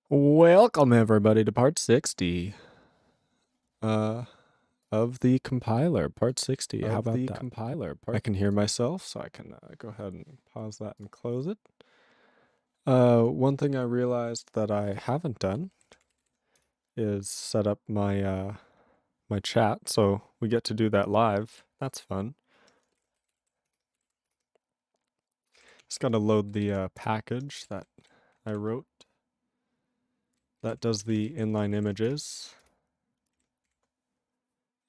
Welcome everybody to part 60 uh of the compiler. Part 60. How about that? I can hear myself, so I can go ahead and pause that and close it. One thing I realized that I haven't done is set up my my chat, so we get to do that live. That's fun. Just gotta load the package that I wrote that does the inline images.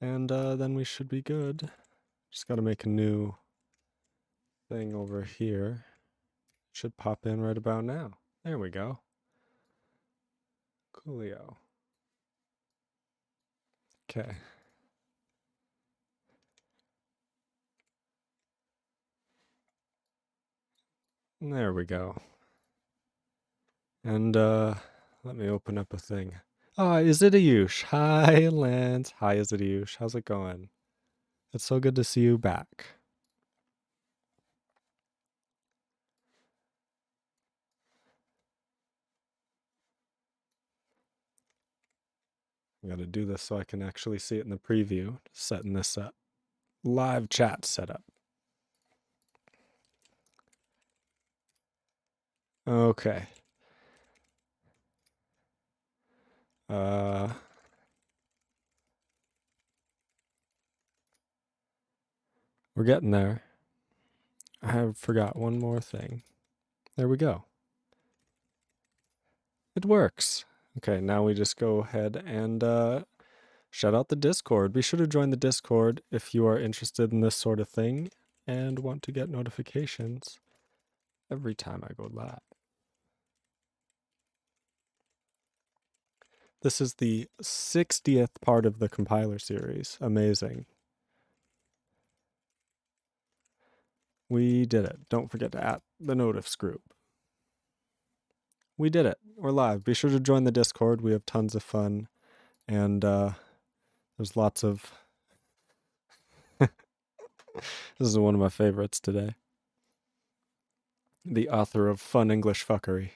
And then we should be good. Just gotta make a new thing over here. Should pop in right about now. There we go. Coolio. Okay. There we go. And let me open up a thing. Ah, Izidayush. Hi, Lance. Hi, Izidayush. How's it going? It's so good to see you back. I gotta do this so I can actually see it in the preview. Setting this up. Live chat setup. Okay. We're getting there. I have forgot one more thing. There we go. It works. Okay, now we just go ahead and shout out the Discord. Be sure to join the Discord if you are interested in this sort of thing and want to get notifications every time I go live. This is the 60th part of the compiler series. Amazing. We did it. Don't forget to add the notifs group. We did it. We're live. Be sure to join the Discord. We have tons of fun. And there's lots of... This is one of my favorites today. The author of Fun English Fuckery.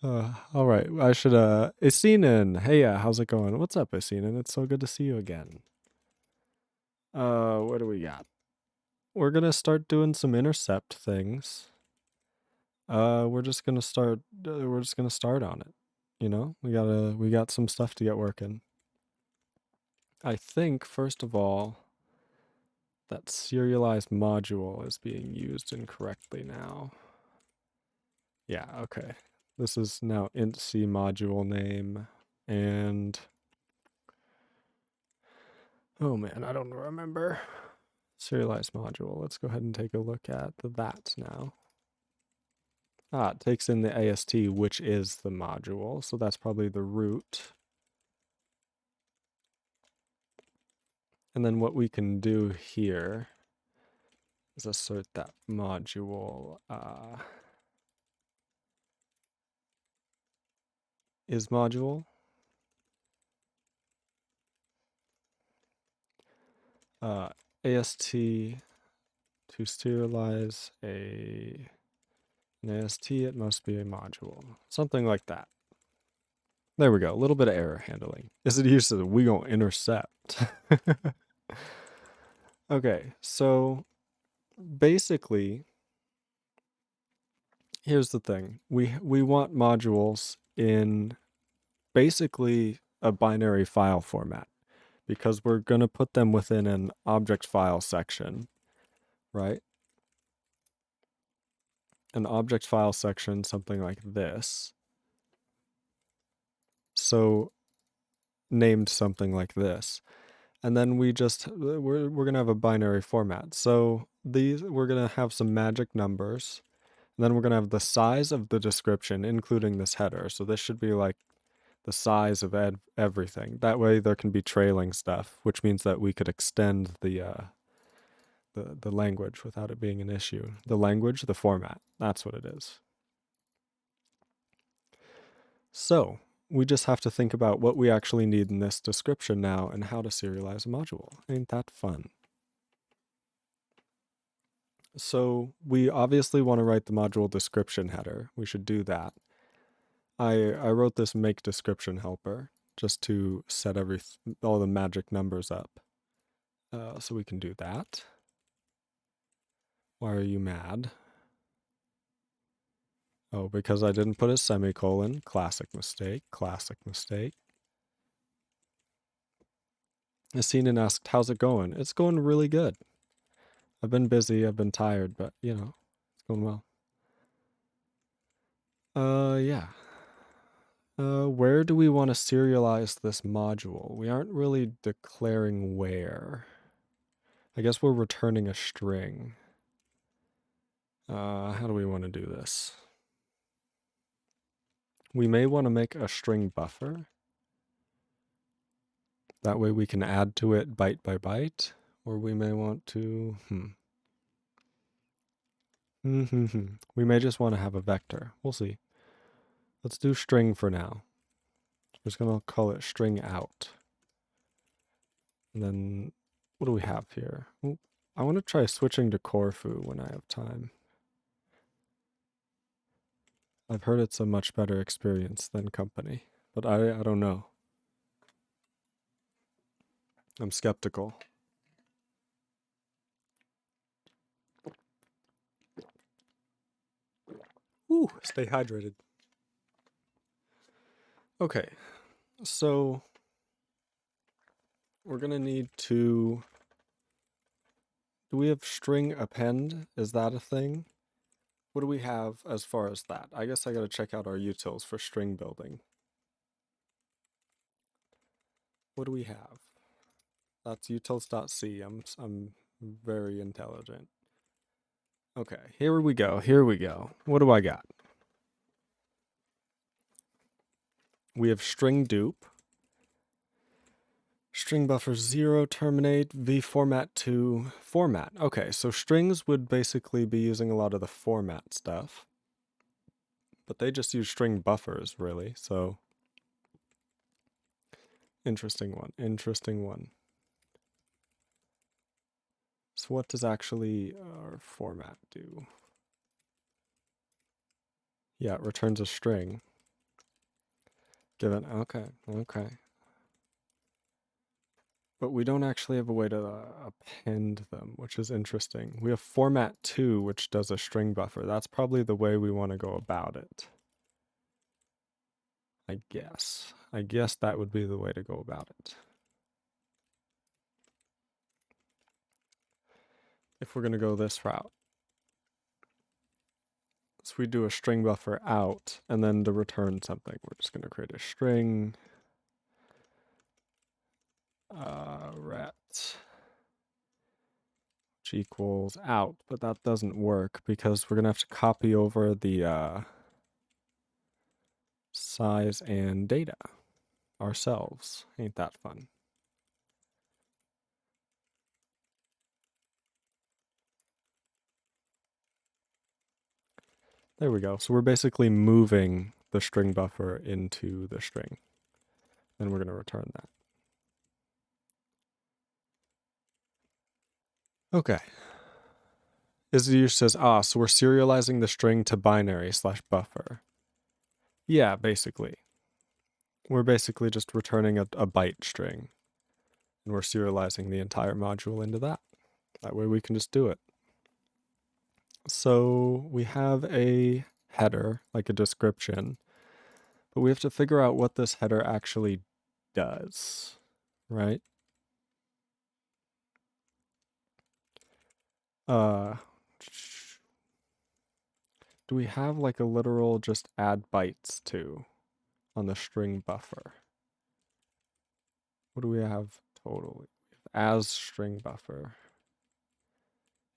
All right, I should, Isinen, hey, how's it going? What's up, Isinen? It's so good to see you again. What do we got? We're gonna start doing some intercept things. We're just gonna start on it. You know, we got some stuff to get working. I think, first of all, that serialized module is being used incorrectly now. Yeah, okay. This is now int c module name, and oh man, I don't remember. Serialized module. Let's go ahead and take a look at that now. It takes in the AST, which is the module, so that's probably the root. And then what we can do here is assert that module is module. AST to serialize an AST, it must be a module. Something like that. There we go. A little bit of error handling. Is it used to we gonna intercept? Okay, so basically, here's the thing. We want modules in basically a binary file format because we're going to put them within an object file section, right? An object file section, something like this. So named something like this. And then we're going to have a binary format. So we're going to have some magic numbers. And then we're going to have the size of the description, including this header. So this should be like the size of everything. That way there can be trailing stuff, which means that we could extend the language without it being an issue. The language, the format, that's what it is. So we just have to think about what we actually need in this description now and how to serialize a module. Ain't that fun? So we obviously want to write the module description header. We should do that. I wrote this make description helper just to set all the magic numbers up. So we can do that. Why are you mad? Oh, because I didn't put a semicolon. Classic mistake. Classic mistake. Asina asked, how's it going? It's going really good. I've been busy, I've been tired, but you know, it's going well. Yeah. Where do we want to serialize this module? We aren't really declaring where. I guess we're returning a string. How do we want to do this? We may want to make a string buffer. That way we can add to it byte by byte. Or we may want to, we may just want to have a vector. We'll see. Let's do string for now. We're just going to call it string out. And then what do we have here? Ooh, I want to try switching to Corfu when I have time. I've heard it's a much better experience than company, but I don't know. I'm skeptical. Ooh, stay hydrated. Okay, so we're gonna need to, do we have string append? Is that a thing? What do we have as far as that? I guess I gotta check out our utils for string building. What do we have? That's utils.c. I'm very intelligent. Okay, here we go. Here we go. What do I got? We have string dupe. String buffer 0, terminate, v format 2, format. Okay, so strings would basically be using a lot of the format stuff. But they just use string buffers, really, so. Interesting one, interesting one. So what does actually our format do? Yeah, it returns a string. Given, okay. But we don't actually have a way to append them, which is interesting. We have format 2, which does a string buffer. That's probably the way we want to go about it. I guess. I guess that would be the way to go about it. If we're going to go this route. So we do a string buffer out, and then to return something, we're just going to create a string ret, which equals out, but that doesn't work because we're going to have to copy over the size and data ourselves. Ain't that fun? There we go. So we're basically moving the string buffer into the string. And we're going to return that. Okay. Isidore says, so we're serializing the string to binary / buffer. Yeah, basically. We're basically just returning a byte string. And we're serializing the entire module into that. That way we can just do it. So we have a header, like a description, but we have to figure out what this header actually does, right? Do we have like a literal just add bytes to on the string buffer? What do we have totally? As string buffer.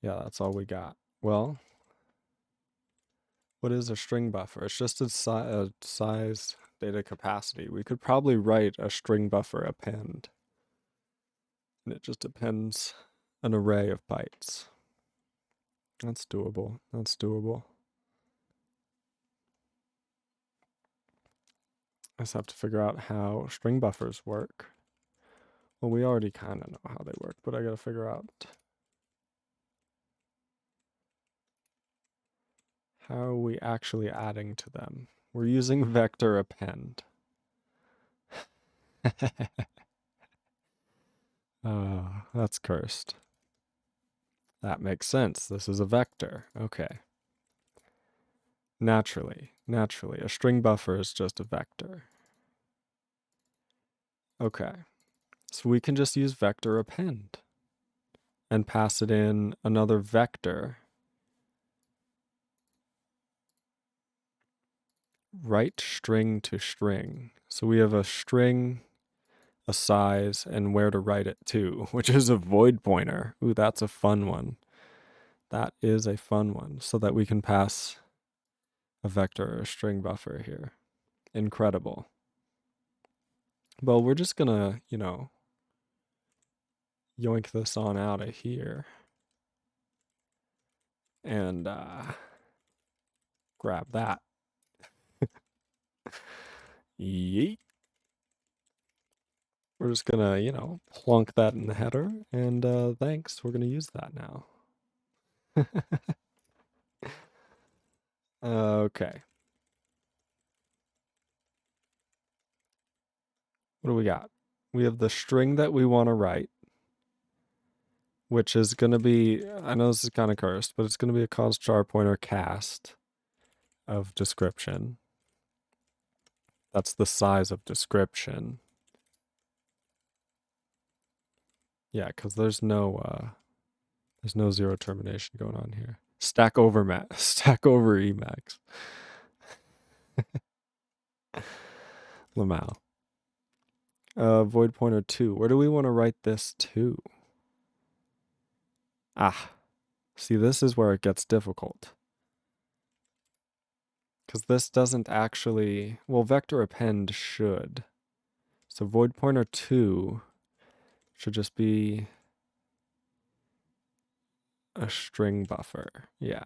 Yeah, that's all we got. Well, what is a string buffer? It's just a size data capacity. We could probably write a string buffer append. And it just appends an array of bytes. That's doable. That's doable. I just have to figure out how string buffers work. Well, we already kind of know how they work, but I gotta figure out. How are we actually adding to them? We're using vector append. That's cursed. That makes sense. This is a vector. Okay. Naturally. A string buffer is just a vector. Okay. So we can just use vector append and pass it in another vector. Write string to string. So we have a string, a size, and where to write it to, which is a void pointer. Ooh, that's a fun one. That is a fun one, so that we can pass a vector or a string buffer here. Incredible. Well, we're just gonna, yoink this on out of here and grab that. Yeet. We're just gonna, plunk that in the header, and thanks, we're gonna use that now. Okay. What do we got? We have the string that we want to write, which is going to be, I know this is kind of cursed, but it's going to be a const char pointer cast of description. That's the size of description. Yeah, because there's no zero termination going on here. Stack over Emacs. Lamau. Void pointer 2. Where do we want to write this to? See, this is where it gets difficult. Because this doesn't actually, well, vector append should. So void pointer 2 should just be a string buffer. Yeah.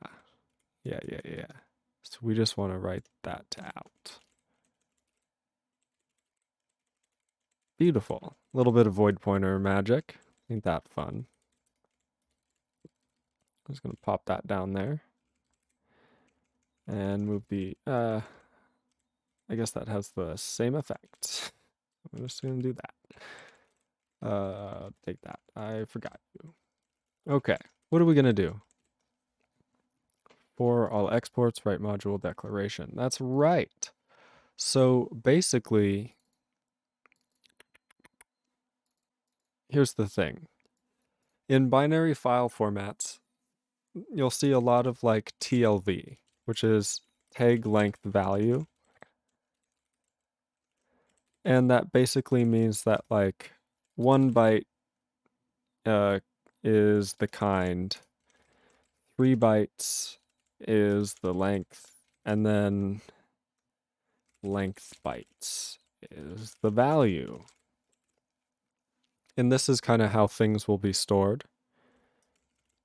So we just want to write that out. Beautiful. A little bit of void pointer magic. Ain't that fun? I'm just going to pop that down there. And move the, I guess that has the same effect. I'm just going to do that. Take that. I forgot you. Okay. What are we going to do? For all exports, write module declaration. That's right. So basically, here's the thing. In binary file formats, you'll see a lot of like TLV, which is tag length value. And that basically means that like 1 byte is the kind, 3 bytes is the length, and then length bytes is the value. And this is kind of how things will be stored.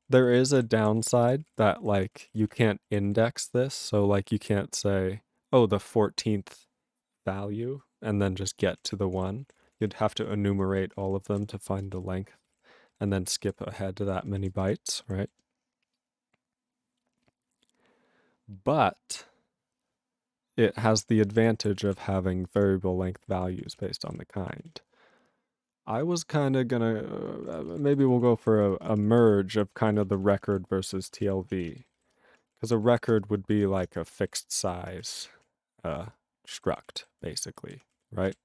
There is a downside that like you can't index this. So like you can't say, oh, the 14th value and then just get to the 1. You'd have to enumerate all of them to find the length and then skip ahead to that many bytes, right? But it has the advantage of having variable length values based on the kind. I was kind of gonna, maybe we'll go for a merge of kind of the record versus TLV. Because a record would be like a fixed size struct, basically, right?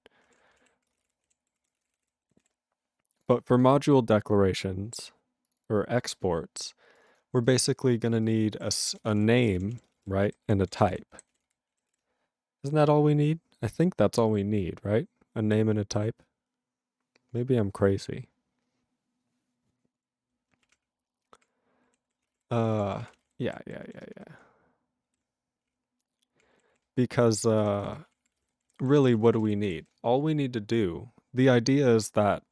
But for module declarations or exports, we're basically going to need a name, right? And a type. Isn't that all we need? I think that's all we need, right? A name and a type. Maybe I'm crazy. Yeah. Because really, what do we need? All we need to do, the idea is that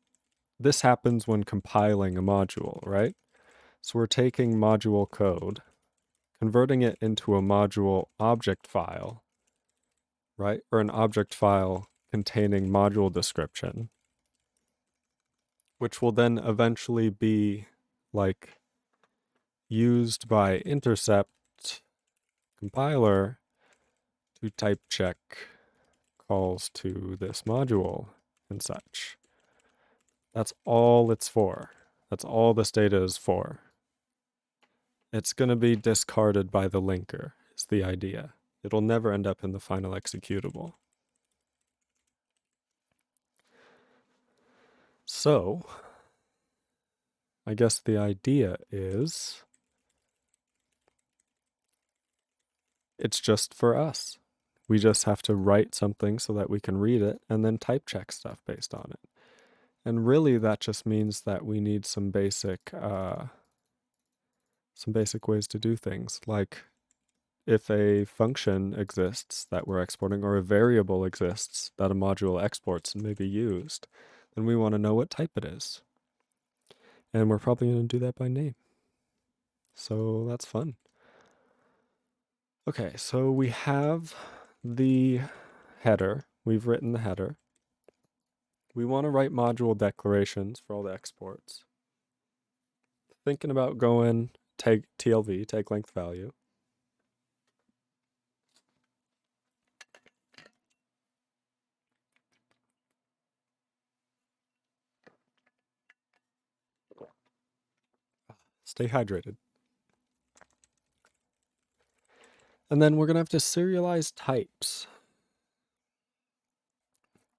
this happens when compiling a module, right? So we're taking module code, converting it into a module object file, right? Or an object file containing module description, which will then eventually be like used by intercept compiler to type check calls to this module and such. That's all it's for. That's all this data is for. It's going to be discarded by the linker, is the idea. It'll never end up in the final executable. So, I guess the idea is it's just for us. We just have to write something so that we can read it and then type check stuff based on it. And really that just means that we need some basic ways to do things, like if a function exists that we're exporting or a variable exists that a module exports and may be used, then we want to know what type it is. And we're probably going to do that by name. So that's fun. Okay, so we have the header. We've written the header. We want to write module declarations for all the exports. Thinking about going tag TLV, tag length value. Stay hydrated. And then we're going to have to serialize types.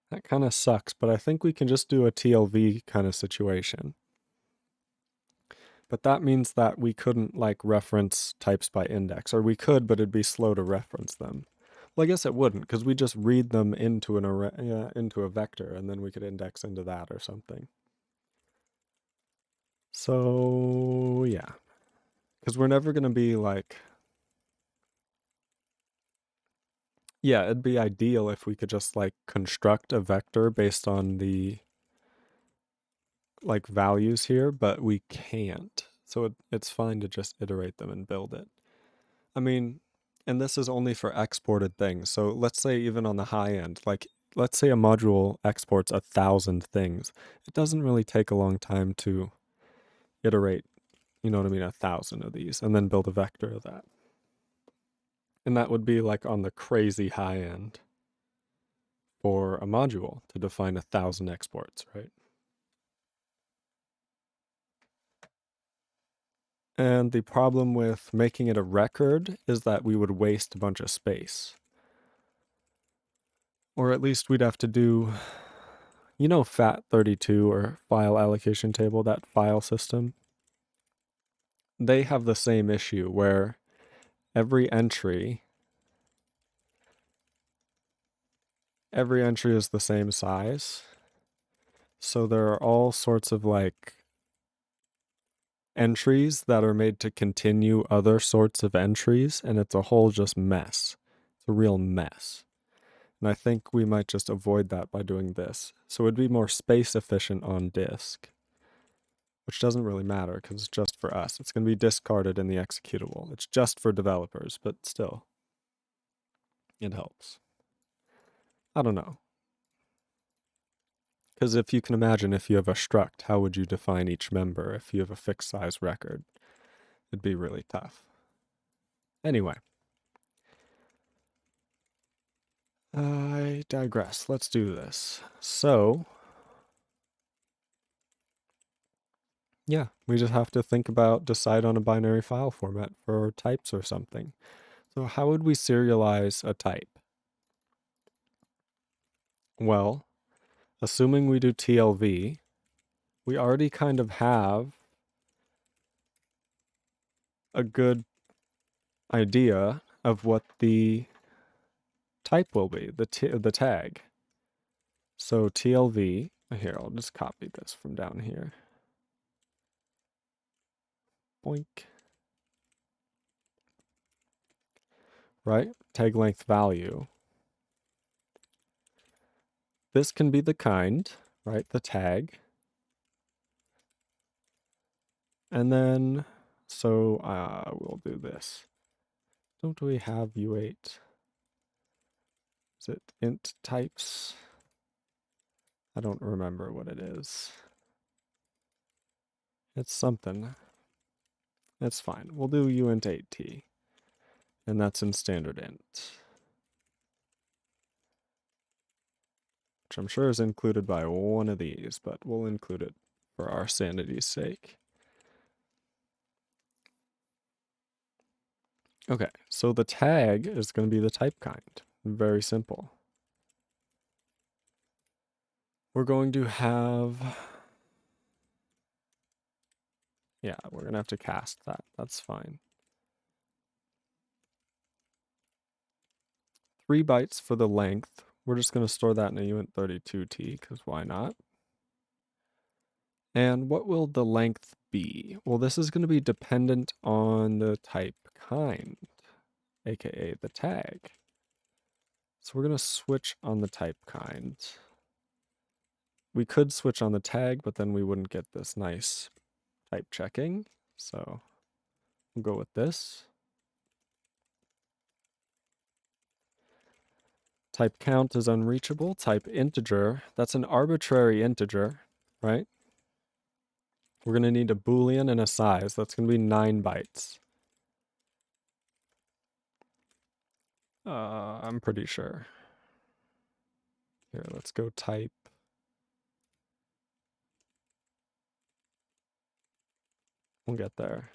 That kind of sucks, but I think we can just do a TLV kind of situation. But that means that we couldn't like reference types by index, or we could, but it'd be slow to reference them. Well, I guess it wouldn't, because we just read them into an array, into a vector, and then we could index into that or something. So yeah, because we're never going to be like, yeah, it'd be ideal if we could just like construct a vector based on the like values here, but we can't. So it's fine to just iterate them and build it. I mean, and this is only for exported things. So let's say even on the high end, like let's say a module exports 1,000 things. It doesn't really take a long time to iterate, you know what I mean, 1,000 of these and then build a vector of that. And that would be like on the crazy high end for a module to define 1,000 exports, right? And the problem with making it a record is that we would waste a bunch of space. Or at least we'd have to do, you know, FAT32 or file allocation table, that file system. They have the same issue where every entry is the same size. So there are all sorts of like entries that are made to continue other sorts of entries, and it's a whole just mess. It's a real mess. And I think we might just avoid that by doing this. So it'd be more space efficient on disk, which doesn't really matter because it's just for us. It's going to be discarded in the executable. It's just for developers, but still, it helps. I don't know. Because if you can imagine, if you have a struct, how would you define each member if you have a fixed size record? It'd be really tough. Anyway. I digress. Let's do this. So, yeah, we just have to decide on a binary file format for types or something. So how would we serialize a type? Well, assuming we do TLV, we already kind of have a good idea of what the type will be, the tag. So TLV, here, I'll just copy this from down here. Boink. Right? Tag length value. This can be the kind, right? The tag. And then, so we'll do this. Don't we have U8? Is it int types? I don't remember what it is. It's something. It's fine. We'll do uint8t. and that's in standard int, which I'm sure is included by one of these, but we'll include it for our sanity's sake. Okay, so the tag is going to be the type kind. Very simple. We're going to have, yeah, we're going to have to cast that. That's fine. 3 bytes for the length. We're just going to store that in a uint32t, because why not? And what will the length be? Well, this is going to be dependent on the type kind, aka the tag. So we're going to switch on the type kind. We could switch on the tag, but then we wouldn't get this nice type checking. So we'll go with this. Type count is unreachable. Type integer, that's an arbitrary integer, right? We're going to need a boolean and a size. That's going to be 9 bytes. I'm pretty sure. Here, let's go type. We'll get there.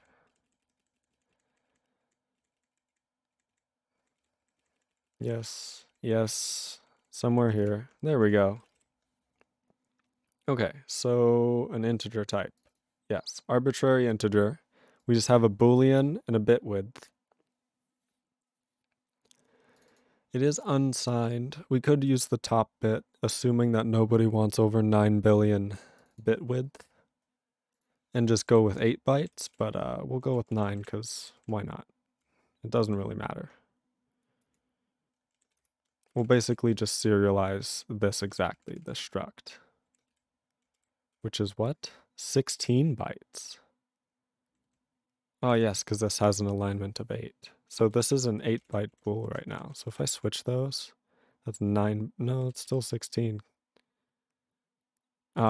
Yes, yes, somewhere here. There we go. Okay, so an integer type. Yes, arbitrary integer. We just have a boolean and a bit width. It is unsigned. We could use the top bit, assuming that nobody wants over 9 billion bit width, and just go with 8 bytes, but we'll go with 9 because why not? It doesn't really matter. We'll basically just serialize this exactly, this struct, which is what? 16 bytes. Oh yes, because this has an alignment of 8. So this is an 8-byte bool right now. So if I switch those, that's 9. No, it's still 16.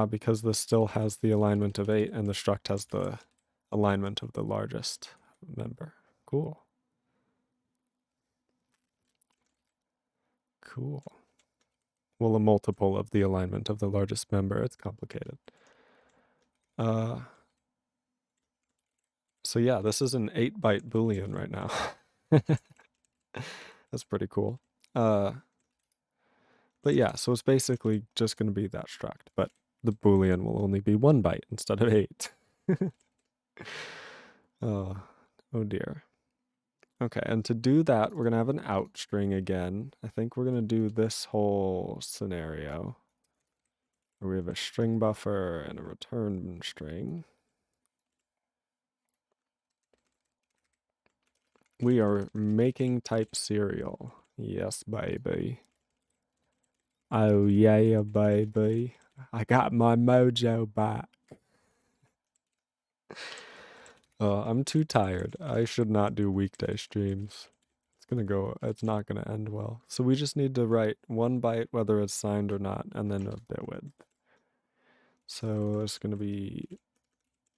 Because this still has the alignment of 8 and the struct has the alignment of the largest member. Cool. Cool. Well, a multiple of the alignment of the largest member. It's complicated. So yeah, this is an 8-byte boolean right now. That's pretty cool. But yeah, so it's basically just going to be that struct, but the boolean will only be 1 byte instead of 8. Oh dear. Okay, and to do that, we're going to have an out string again. I think we're going to do this whole scenario where we have a string buffer and a return string. We are making type serial. Yes, baby. Oh, yeah, baby. I got my mojo back. I'm too tired. I should not do weekday streams. It's not gonna end well. So we just need to write 1 byte, whether it's signed or not, and then a bit width. So it's gonna be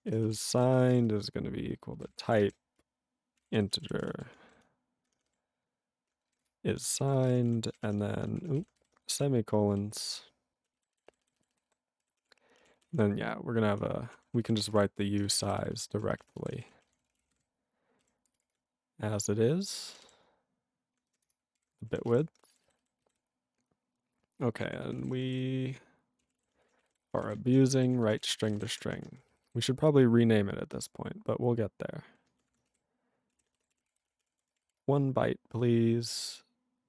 is signed is gonna be equal to type integer is signed, and then semicolons. Then yeah, we're gonna have we can just write the U size directly as it is. The bit width. Okay, and we are abusing write string to string. We should probably rename it at this point, but we'll get there. 1 byte, please.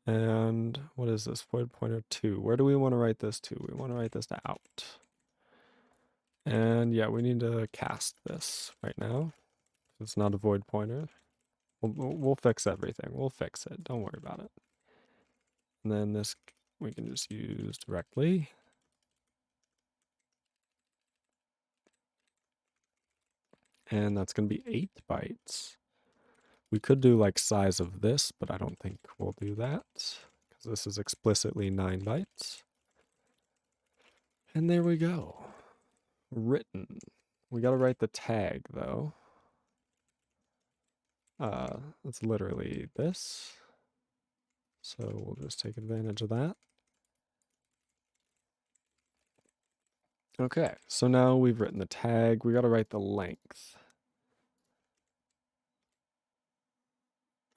And what is this? Void pointer 2. Where do we want to write this to? We want to write this to out. And yeah, we need to cast this right now. It's not a void pointer. We'll fix everything. We'll fix it. Don't worry about it. And then this we can just use directly. And that's going to be 8 bytes. We could do like size of this, but I don't think we'll do that because this is explicitly 9 bytes. And there we go. Written. We got to write the tag though. It's literally this. So we'll just take advantage of that. Okay, so now we've written the tag. We got to write the length.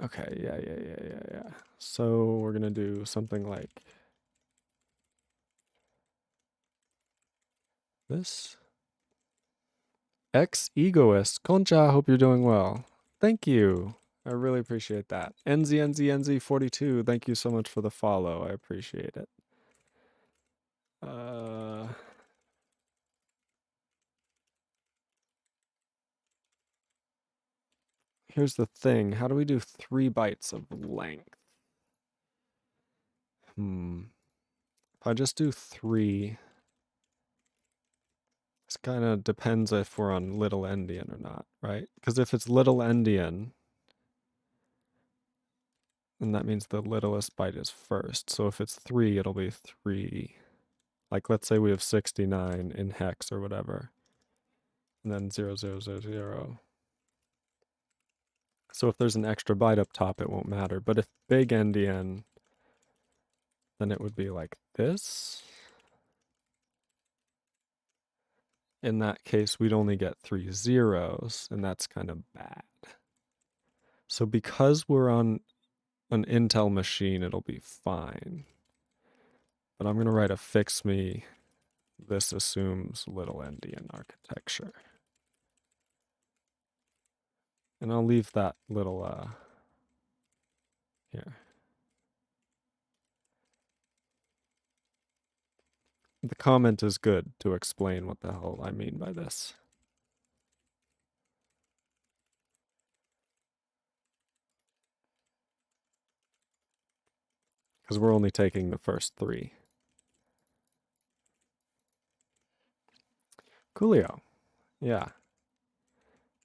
Okay, yeah. So we're going to do something like this. Ex-egoist. Concha, hope you're doing well. Thank you. I really appreciate that. NZNZNZ42, thank you so much for the follow. I appreciate it. Here's the thing. How do we do 3 bytes of length? If I just do 3, this kind of depends if we're on little endian or not, right? Because if it's little endian, then that means the littlest byte is first. So if it's 3, it'll be 3. Like, let's say we have 69 in hex or whatever, and then 0000. So if there's an extra byte up top, it won't matter. But if big endian, then it would be like this. In that case, we'd only get 3 zeros, and that's kind of bad. So because we're on an Intel machine, it'll be fine. But I'm going to write a fix me. This assumes little endian architecture. And I'll leave that little, here. The comment is good to explain what the hell I mean by this. Because we're only taking the first 3. Coolio. Yeah.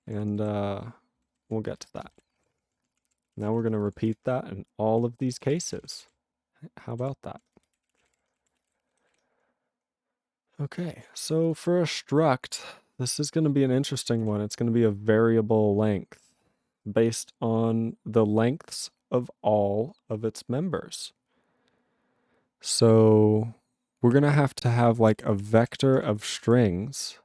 And we'll get to that. Now we're going to repeat that in all of these cases. How about that? Okay, so for a struct, this is going to be an interesting one. It's going to be a variable length based on the lengths of all of its members. So we're going to have like a vector of strings.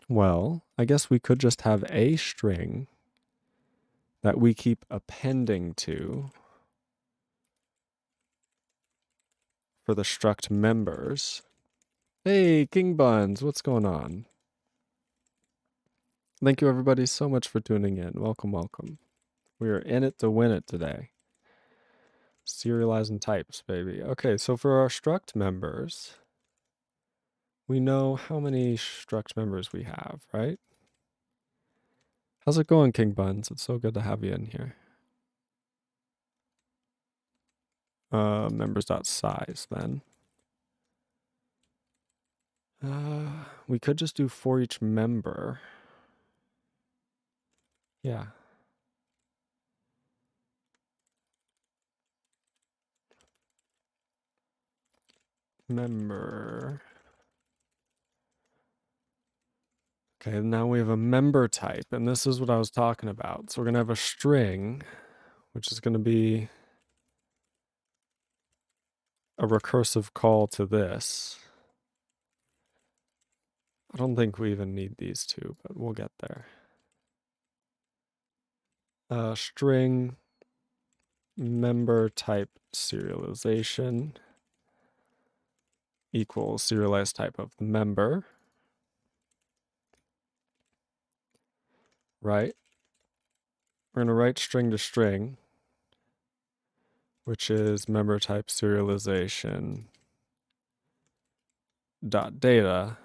Well, I guess we could just have a string that we keep appending to for the struct members. Hey, King Buns, what's going on? Thank you everybody so much for tuning in. Welcome, welcome. We are in it to win it today. Serializing types, baby. Okay, so for our struct members, we know how many struct members we have, right? How's it going, King Buns? It's so good to have you in here. Members.size then. We could just do for each member. Yeah. Member. Okay, now we have a member type, and this is what I was talking about. So we're going to have a string, which is going to be a recursive call to this. I don't think we even need these two, but we'll get there. String member type serialization equals serialized type of the member. Right? We're going to write string to string, which is member type serialization dot data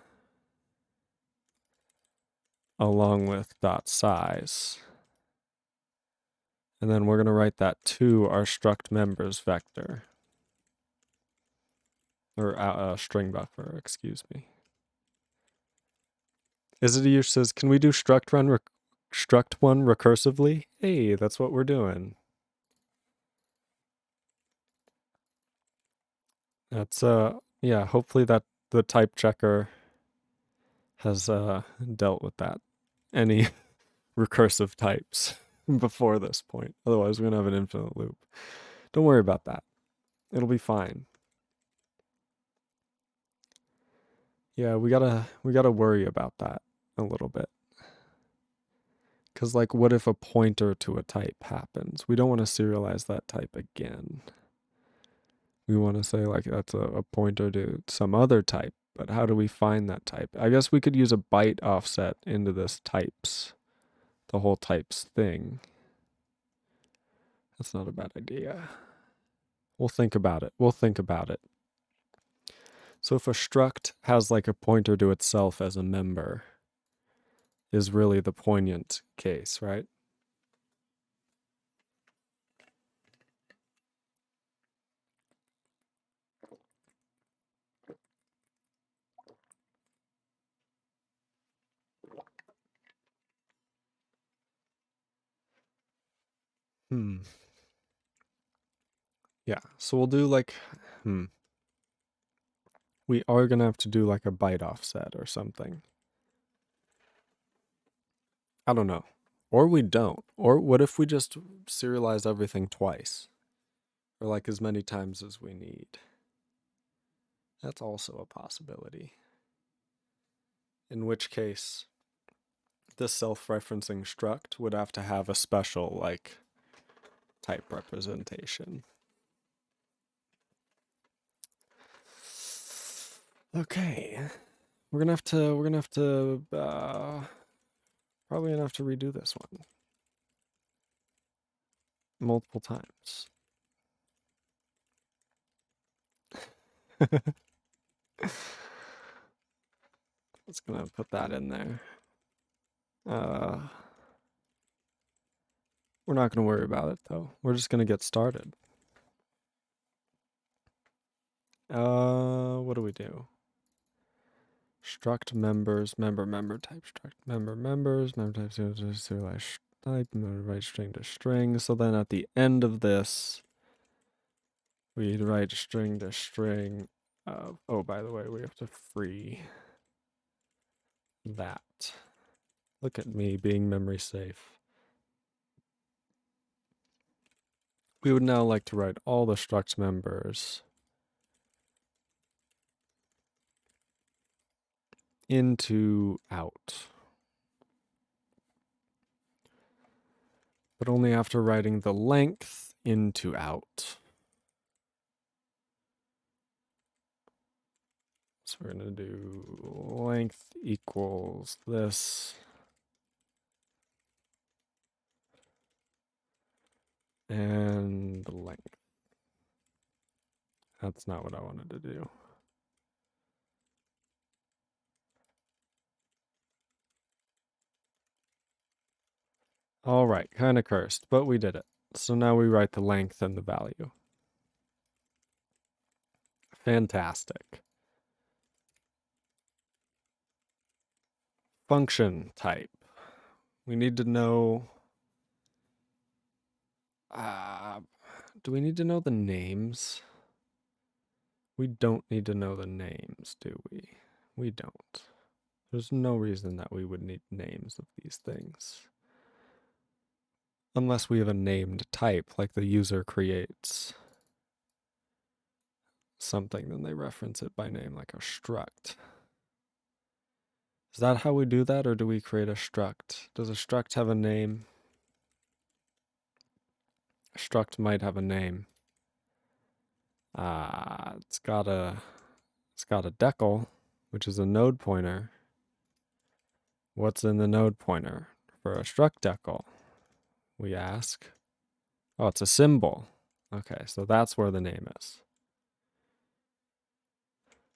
along with dot size. And then we're going to write that to our struct members vector. Or string buffer, excuse me. Is it you says, can we do struct one recursively? Hey, that's what we're doing. That's yeah, hopefully that the type checker has dealt with that. Any recursive types before this point. Otherwise, we're going to have an infinite loop. Don't worry about that. It'll be fine. Yeah, we gotta worry about that a little bit. Because, like, what if a pointer to a type happens? We don't want to serialize that type again. We want to say, like, that's a pointer to some other type. But how do we find that type? I guess we could use a byte offset into this types, the whole types thing. That's not a bad idea. We'll think about it. We'll think about it. So if a struct has like a pointer to itself as a member, is really the poignant case, right? Yeah, so we'll do like, we are gonna have to do like a byte offset or something. I don't know. Or we don't. Or what if we just serialize everything twice? Or like as many times as we need. That's also a possibility. In which case, this self-referencing struct would have to have a special like type representation. Okay. We're gonna have to probably gonna have to redo this one multiple times. It's gonna put that in there. We're not gonna worry about it though. We're just gonna get started. What do we do? Struct members, member type, struct member members, member type serialize type, member write string to string. So then at the end of this, we write string to string. Oh, by the way, we have to free that. Look at me being memory safe. We would now like to write all the struct members into out. But only after writing the length into out. So we're going to do length equals this. And the length. That's not what I wanted to do. All right, kind of cursed, but we did it. So now we write the length and the value. Fantastic. Function type. We need to know... do we need to know the names? We don't need to know the names, do we? We don't. There's no reason that we would need names of these things. Unless we have a named type, like the user creates something, then they reference it by name, like a struct. Is that how we do that, or do we create a struct? Does a struct have a name? A struct might have a name. It's got a decal, which is a node pointer. What's in the node pointer for a struct decal? We ask. Oh, it's a symbol. Okay, so that's where the name is.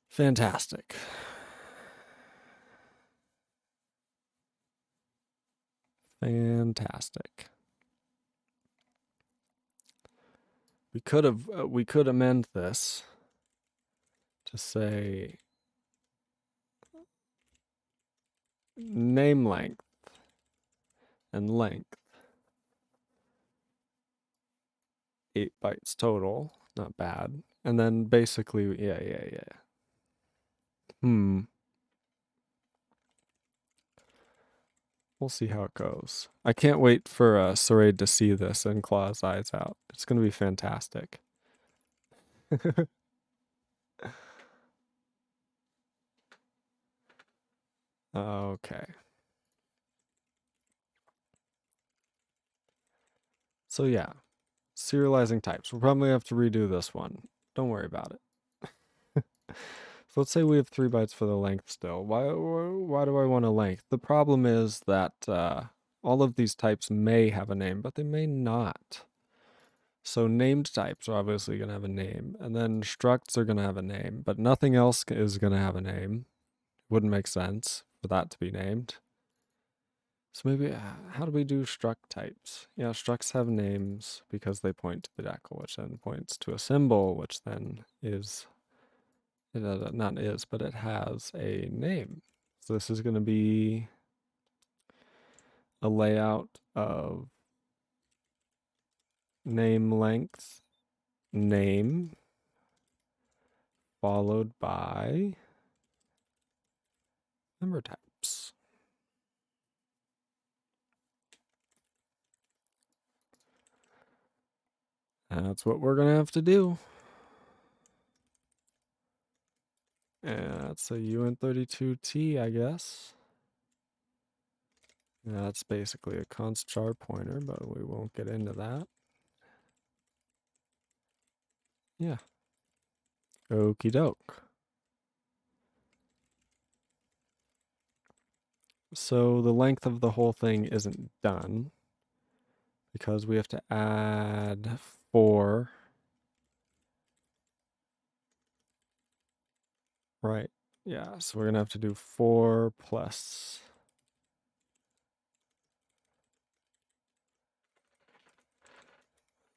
Fantastic. Fantastic. We could amend this to say name length and length. 8 bytes total, not bad. And then basically, yeah. We'll see how it goes. I can't wait for Saraid to see this and claw his eyes out. It's gonna be fantastic. Okay. So yeah, serializing types. We'll probably have to redo this one. Don't worry about it. So let's say we have 3 bytes for the length still. Why do I want a length? The problem is that all of these types may have a name, but they may not. So named types are obviously going to have a name, and then structs are going to have a name, but nothing else is going to have a name. Wouldn't make sense for that to be named. So maybe, how do we do struct types? Yeah, structs have names because they point to the decal, which then points to a symbol, which then is, not is, but it has a name. So this is going to be a layout of name length, name, followed by member types. That's what we're going to have to do. And that's a UN32T, I guess. That's basically a const char pointer, but we won't get into that. Yeah. Okie doke. So the length of the whole thing isn't done because we have to add 4. Right. Yeah, so we're going to have to do 4 plus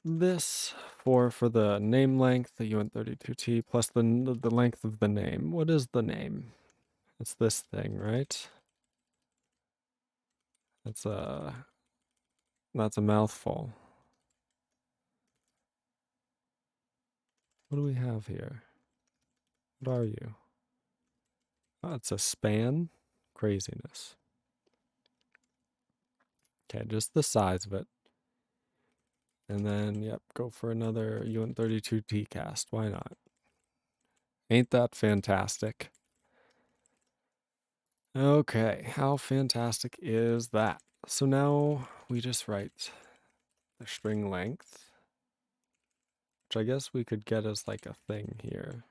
this 4 for the name length, the UN32T, plus the length of the name. What is the name? It's this thing, right? That's a mouthful. What do we have here? What are you? Oh, it's a span? Craziness. Okay, just the size of it. And then, yep, go for another UN32T cast. Why not? Ain't that fantastic? Okay, how fantastic is that? So now we just write the string length, which I guess we could get as like a thing here.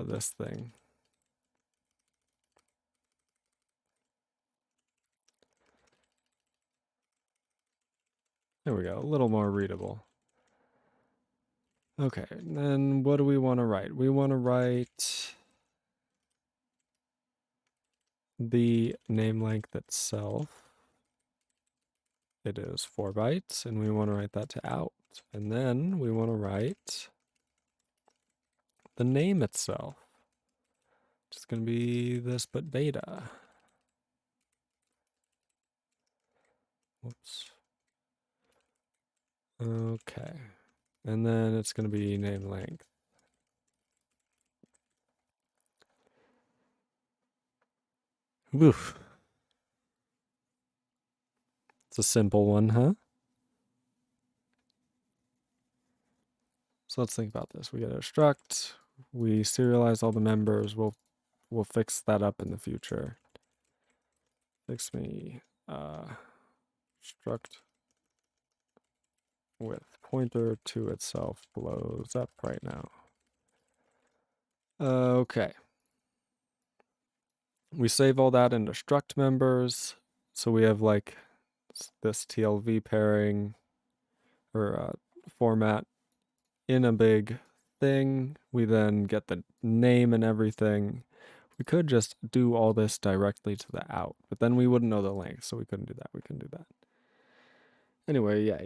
This thing. There we go, a little more readable. Okay, and then what do we want to write? We want to write the name length itself. It is 4 bytes, and we want to write that to out. And then we want to write the name itself. It's going to be this, but beta. Whoops. Okay. And then it's going to be name length. Oof. It's a simple one, huh? So let's think about this. We get a struct. We serialize all the members. We'll fix that up in the future. Fix me struct with pointer to itself blows up right now. Okay. We save all that into struct members. So we have like this TLV pairing or format in a big thing. We then get the name and everything. We could just do all this directly to the out, but then we wouldn't know the length, so we couldn't do that. We couldn't do that. Anyway, yeah.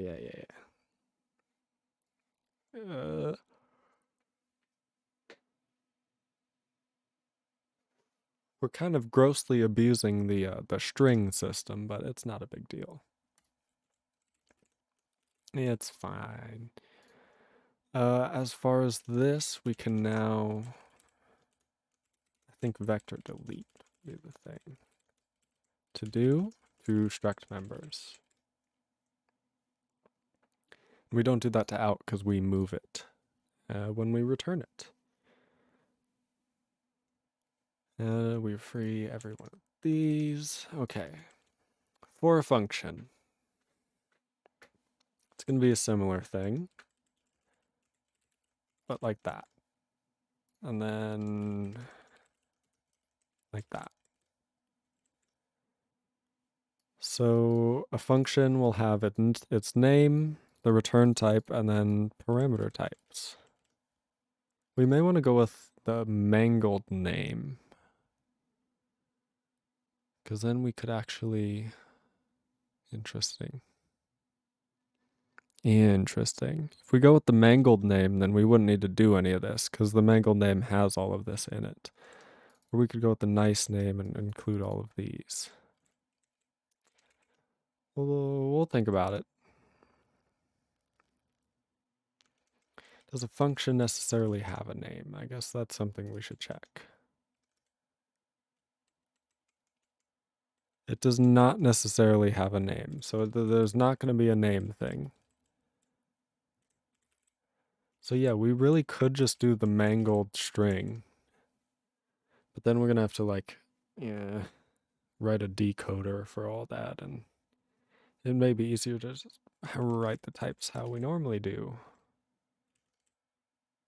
We're kind of grossly abusing the string system, but it's not a big deal. It's fine. As far as this, we can now, I think vector delete would be the thing to do through struct members. We don't do that to out because we move it when we return it. We free every one of these. Okay. For a function, it's going to be a similar thing, but like that. And then like that. So a function will have its name, the return type, and then parameter types. We may want to go with the mangled name, because then we could actually... Interesting. If we go with the mangled name, then we wouldn't need to do any of this, because the mangled name has all of this in it. Or we could go with the nice name and include all of these. We'll think about it. Does a function necessarily have a name? I guess that's something we should check. It does not necessarily have a name, so there's not going to be a name thing. So yeah, we really could just do the mangled string. But then we're going to have to write a decoder for all that, and it may be easier to just write the types how we normally do.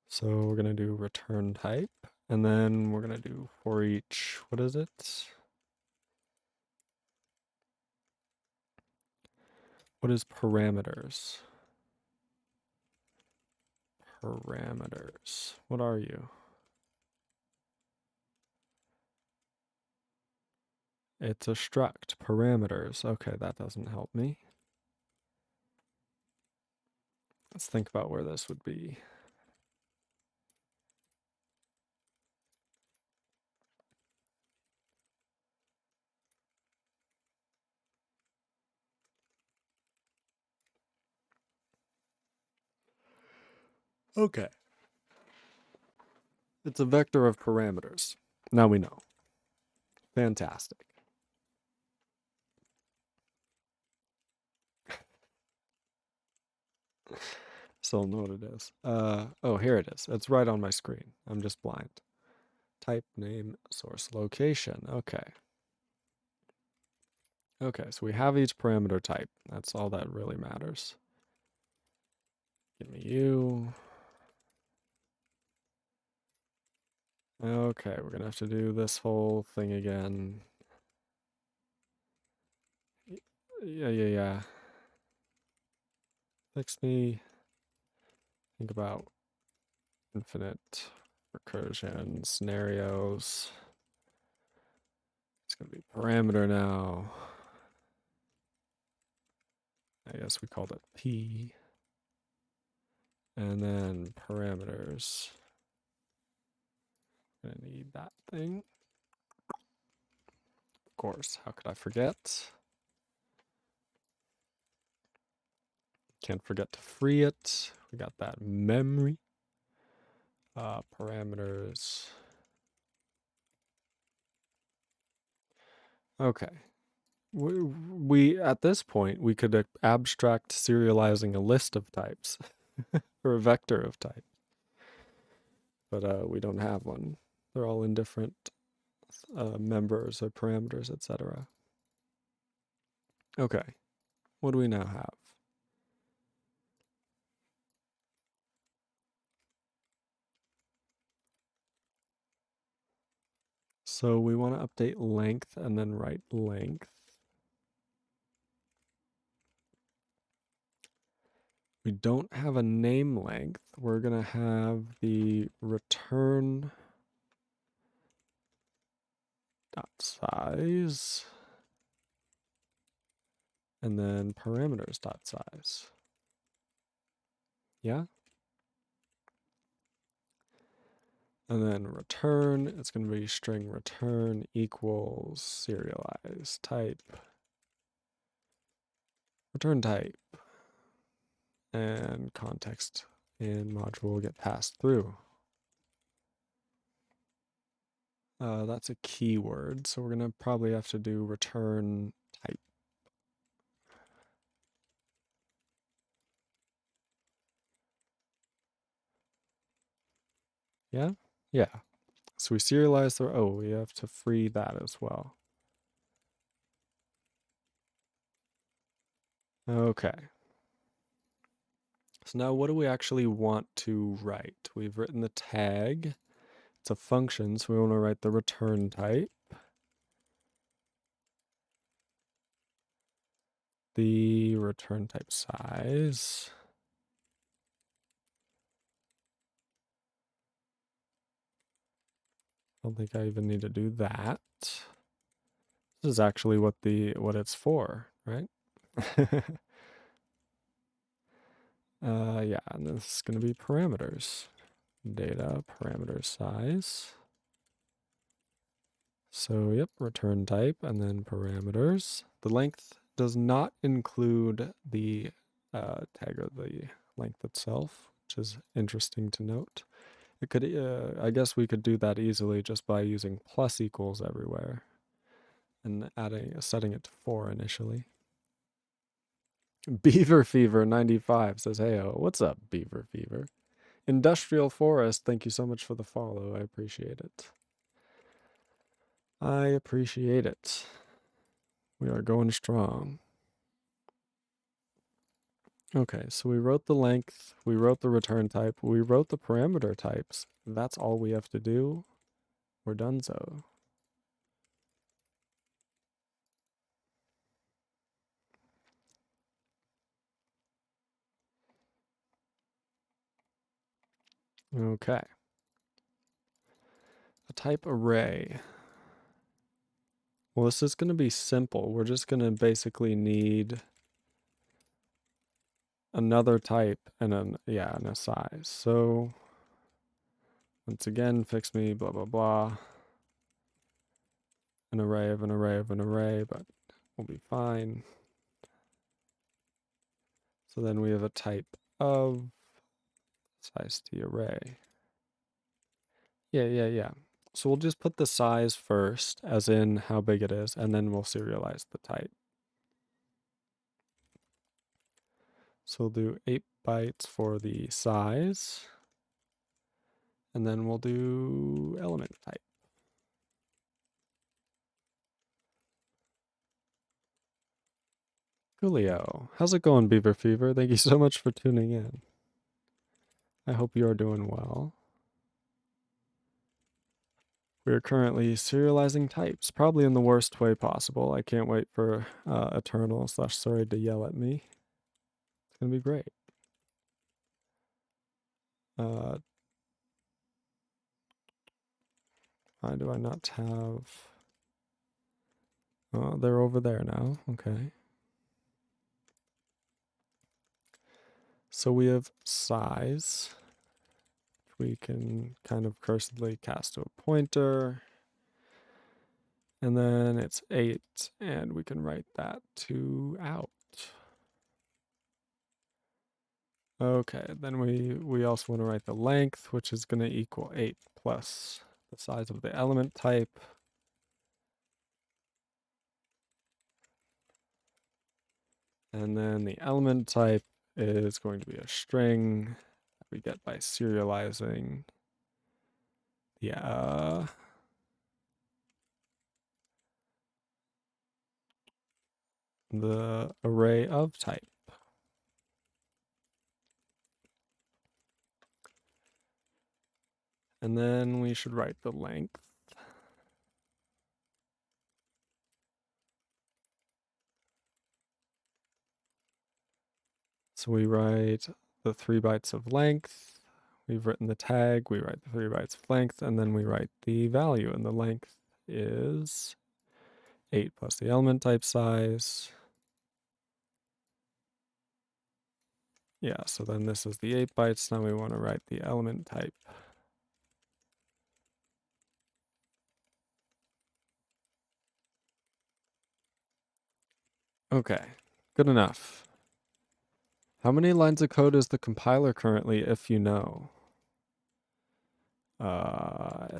So we're going to do return type, and then we're going to do for each, what is it? What is parameters? Parameters. What are you? It's a struct, parameters. Okay, that doesn't help me. Let's think about where this would be. Okay. It's a vector of parameters. Now we know. Fantastic. Still know what it is. Oh, here it is. It's right on my screen. I'm just blind. Type, name, source, location. Okay. Okay, so we have each parameter type. That's all that really matters. Give me you. Okay, we're gonna have to do this whole thing again. Yeah. Fix me. Think about infinite recursion scenarios. It's gonna be parameter now. I guess we called it P. And then parameters. Gonna need that thing. Of course, how could I forget? Can't forget to free it. We got that memory. Parameters. Okay. We at this point, we could abstract serializing a list of types or a vector of type. But we don't have one. They're all in different members or parameters, etc. Okay. What do we now have? So we want to update length and then write length. We don't have a name length. We're going to have the return dot size and then parameters dot size. Yeah? And then return, it's going to be string return equals serialize type. Return type. And context in module will get passed through. That's a keyword, so we're gonna probably have to do return type. Yeah? Yeah. So we serialize the, oh, we have to free that as well. Okay. So now what do we actually want to write? We've written the tag. It's a function, so we want to write the return type. The return type size. I don't think I even need to do that. This is actually what it's for, right? Yeah, and this is going to be parameters. Data, parameter size. So, yep, return type and then parameters. The length does not include the tag of the length itself, which is interesting to note. It could, I guess we could do that easily just by using plus equals everywhere and setting it to 4 initially. Beaver Fever 95 says, "Heyo, what's up, Beaver Fever?" Industrial Forest, thank you so much for the follow. I appreciate it. I appreciate it. We are going strong. Okay, so we wrote the length, we wrote the return type, we wrote the parameter types. That's all we have to do. We're done so. Okay. A type array. Well, this is going to be simple. We're just going to basically need another type and and a size. So once again, fix me, blah, blah, blah. An array of an array of an array, but we'll be fine. So then we have a type of size t array. Yeah. So we'll just put the size first, as in how big it is, and then we'll serialize the type. So we'll do 8 bytes for the size, and then we'll do element type. Coolio. How's it going, Beaver Fever? Thank you so much for tuning in. I hope you are doing well. We are currently serializing types, probably in the worst way possible. I can't wait for Eternal/Sorry to yell at me. It's gonna be great. Why do I not have... Oh, they're over there now. Okay. So we have size. We can kind of cursorily cast to a pointer. And then it's 8, and we can write that to out. Okay, then we also want to write the length, which is going to equal 8 plus the size of the element type. And then the element type is going to be a string that we get by serializing the array of type. And then we should write the length. So we write the 3 bytes of length. We've written the tag, we write the 3 bytes of length, and then we write the value. And the length is 8 plus the element type size. Yeah, so then this is the 8 bytes. Now we want to write the element type. Okay, good enough. How many lines of code is the compiler currently, if you know? SCC.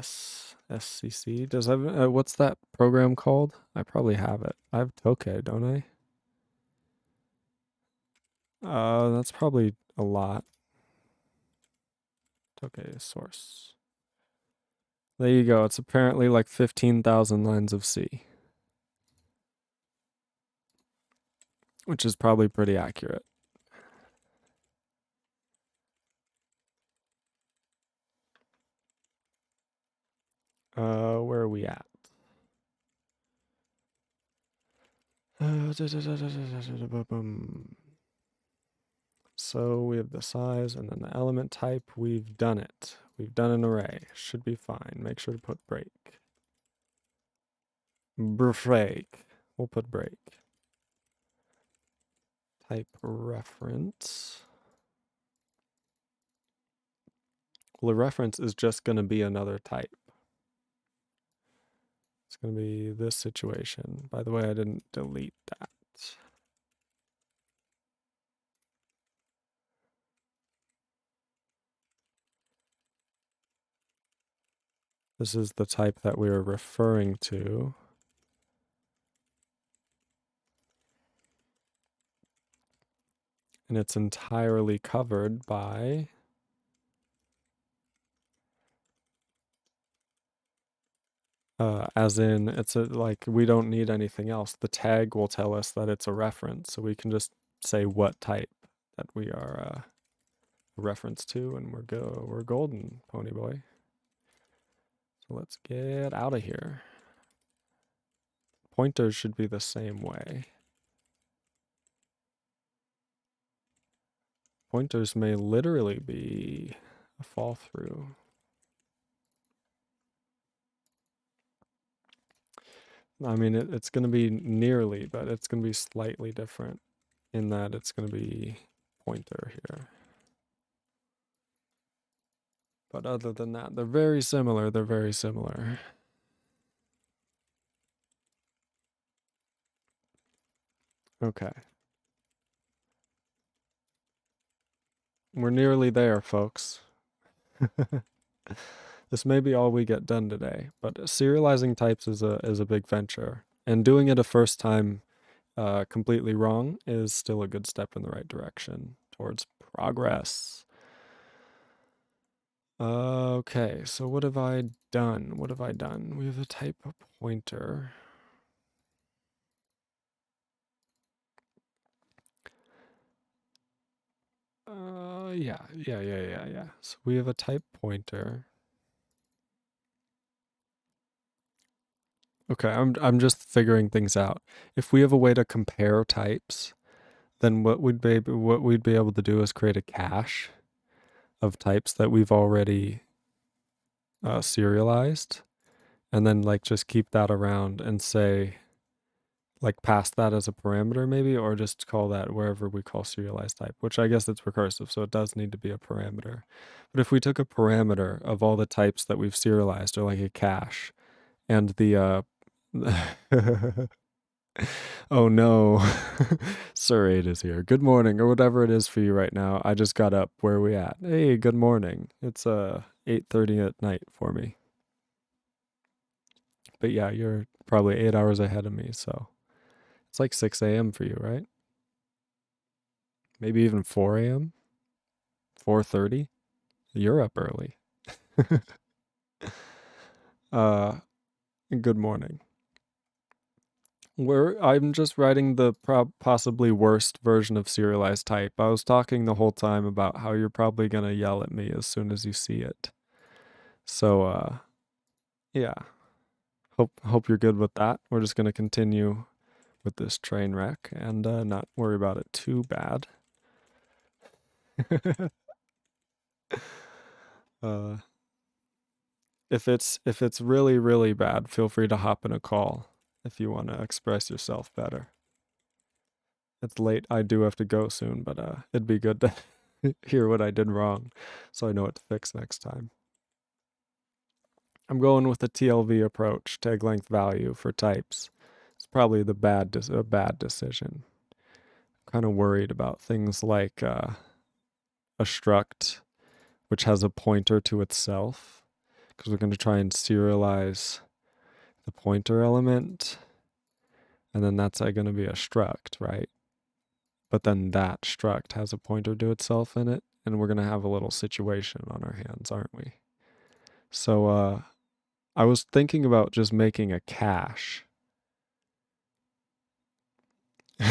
Does have what's that program called? I probably have it. I have Tokay, don't I? That's probably a lot. Tokay source. There you go. It's apparently like 15,000 lines of C, which is probably pretty accurate. Where are we at? So we have the size and then the element type. We've done it. We've done an array. Should be fine. Make sure to put break. Break. We'll put break. Type reference. Well, the reference is just going to be another type. It's going to be this situation. By the way, I didn't delete that. This is the type that we are referring to. And it's entirely covered by as in it's like we don't need anything else. The tag will tell us that it's a reference, so we can just say what type that we are a reference to, and we're golden, pony boy. So let's get out of here. Pointers should be the same way. Pointers may literally be a fall through. I mean, it's going to be nearly, but it's going to be slightly different in that it's going to be pointer here. But other than that, they're very similar. They're very similar. Okay. We're nearly there, folks. This may be all we get done today, but serializing types is a big venture. And doing it a first time completely wrong is still a good step in the right direction towards progress. Okay, so what have I done? What have I done? We have a type of pointer. Yeah. So we have a type pointer. Okay, I'm just figuring things out. If we have a way to compare types, then what we'd be able to do is create a cache of types that we've already serialized, and then like just keep that around and say like pass that as a parameter maybe, or just call that wherever we call serialized type, which I guess it's recursive, so it does need to be a parameter. But if we took a parameter of all the types that we've serialized, or like a cache, and the oh no, Sir 8 is here. Good morning, or whatever it is for you right now. I just got up. Where are we at? Hey, good morning. It's 8:30 at night for me. But yeah, you're probably 8 hours ahead of me, so it's like 6 a.m. for you, right? Maybe even 4 a.m., 4:30. You're up early. uh, Good morning. I'm just writing the possibly worst version of serialized type. I was talking the whole time about how you're probably gonna yell at me as soon as you see it. So yeah. Hope you're good with that. We're just gonna continue with this train wreck and not worry about it too bad. uh, if it's really really bad, feel free to hop in a call if you want to express yourself better. It's late. I do have to go soon, but it'd be good to hear what I did wrong so I know what to fix next time. I'm going with the TLV approach, tag length value for types. It's probably a bad decision. I'm kind of worried about things like a struct which has a pointer to itself. because we're going to try and serialize the pointer element, and then that's going to be a struct, right? But then that struct has a pointer to itself in it, and we're going to have a little situation on our hands, aren't we? So I was thinking about just making a cache.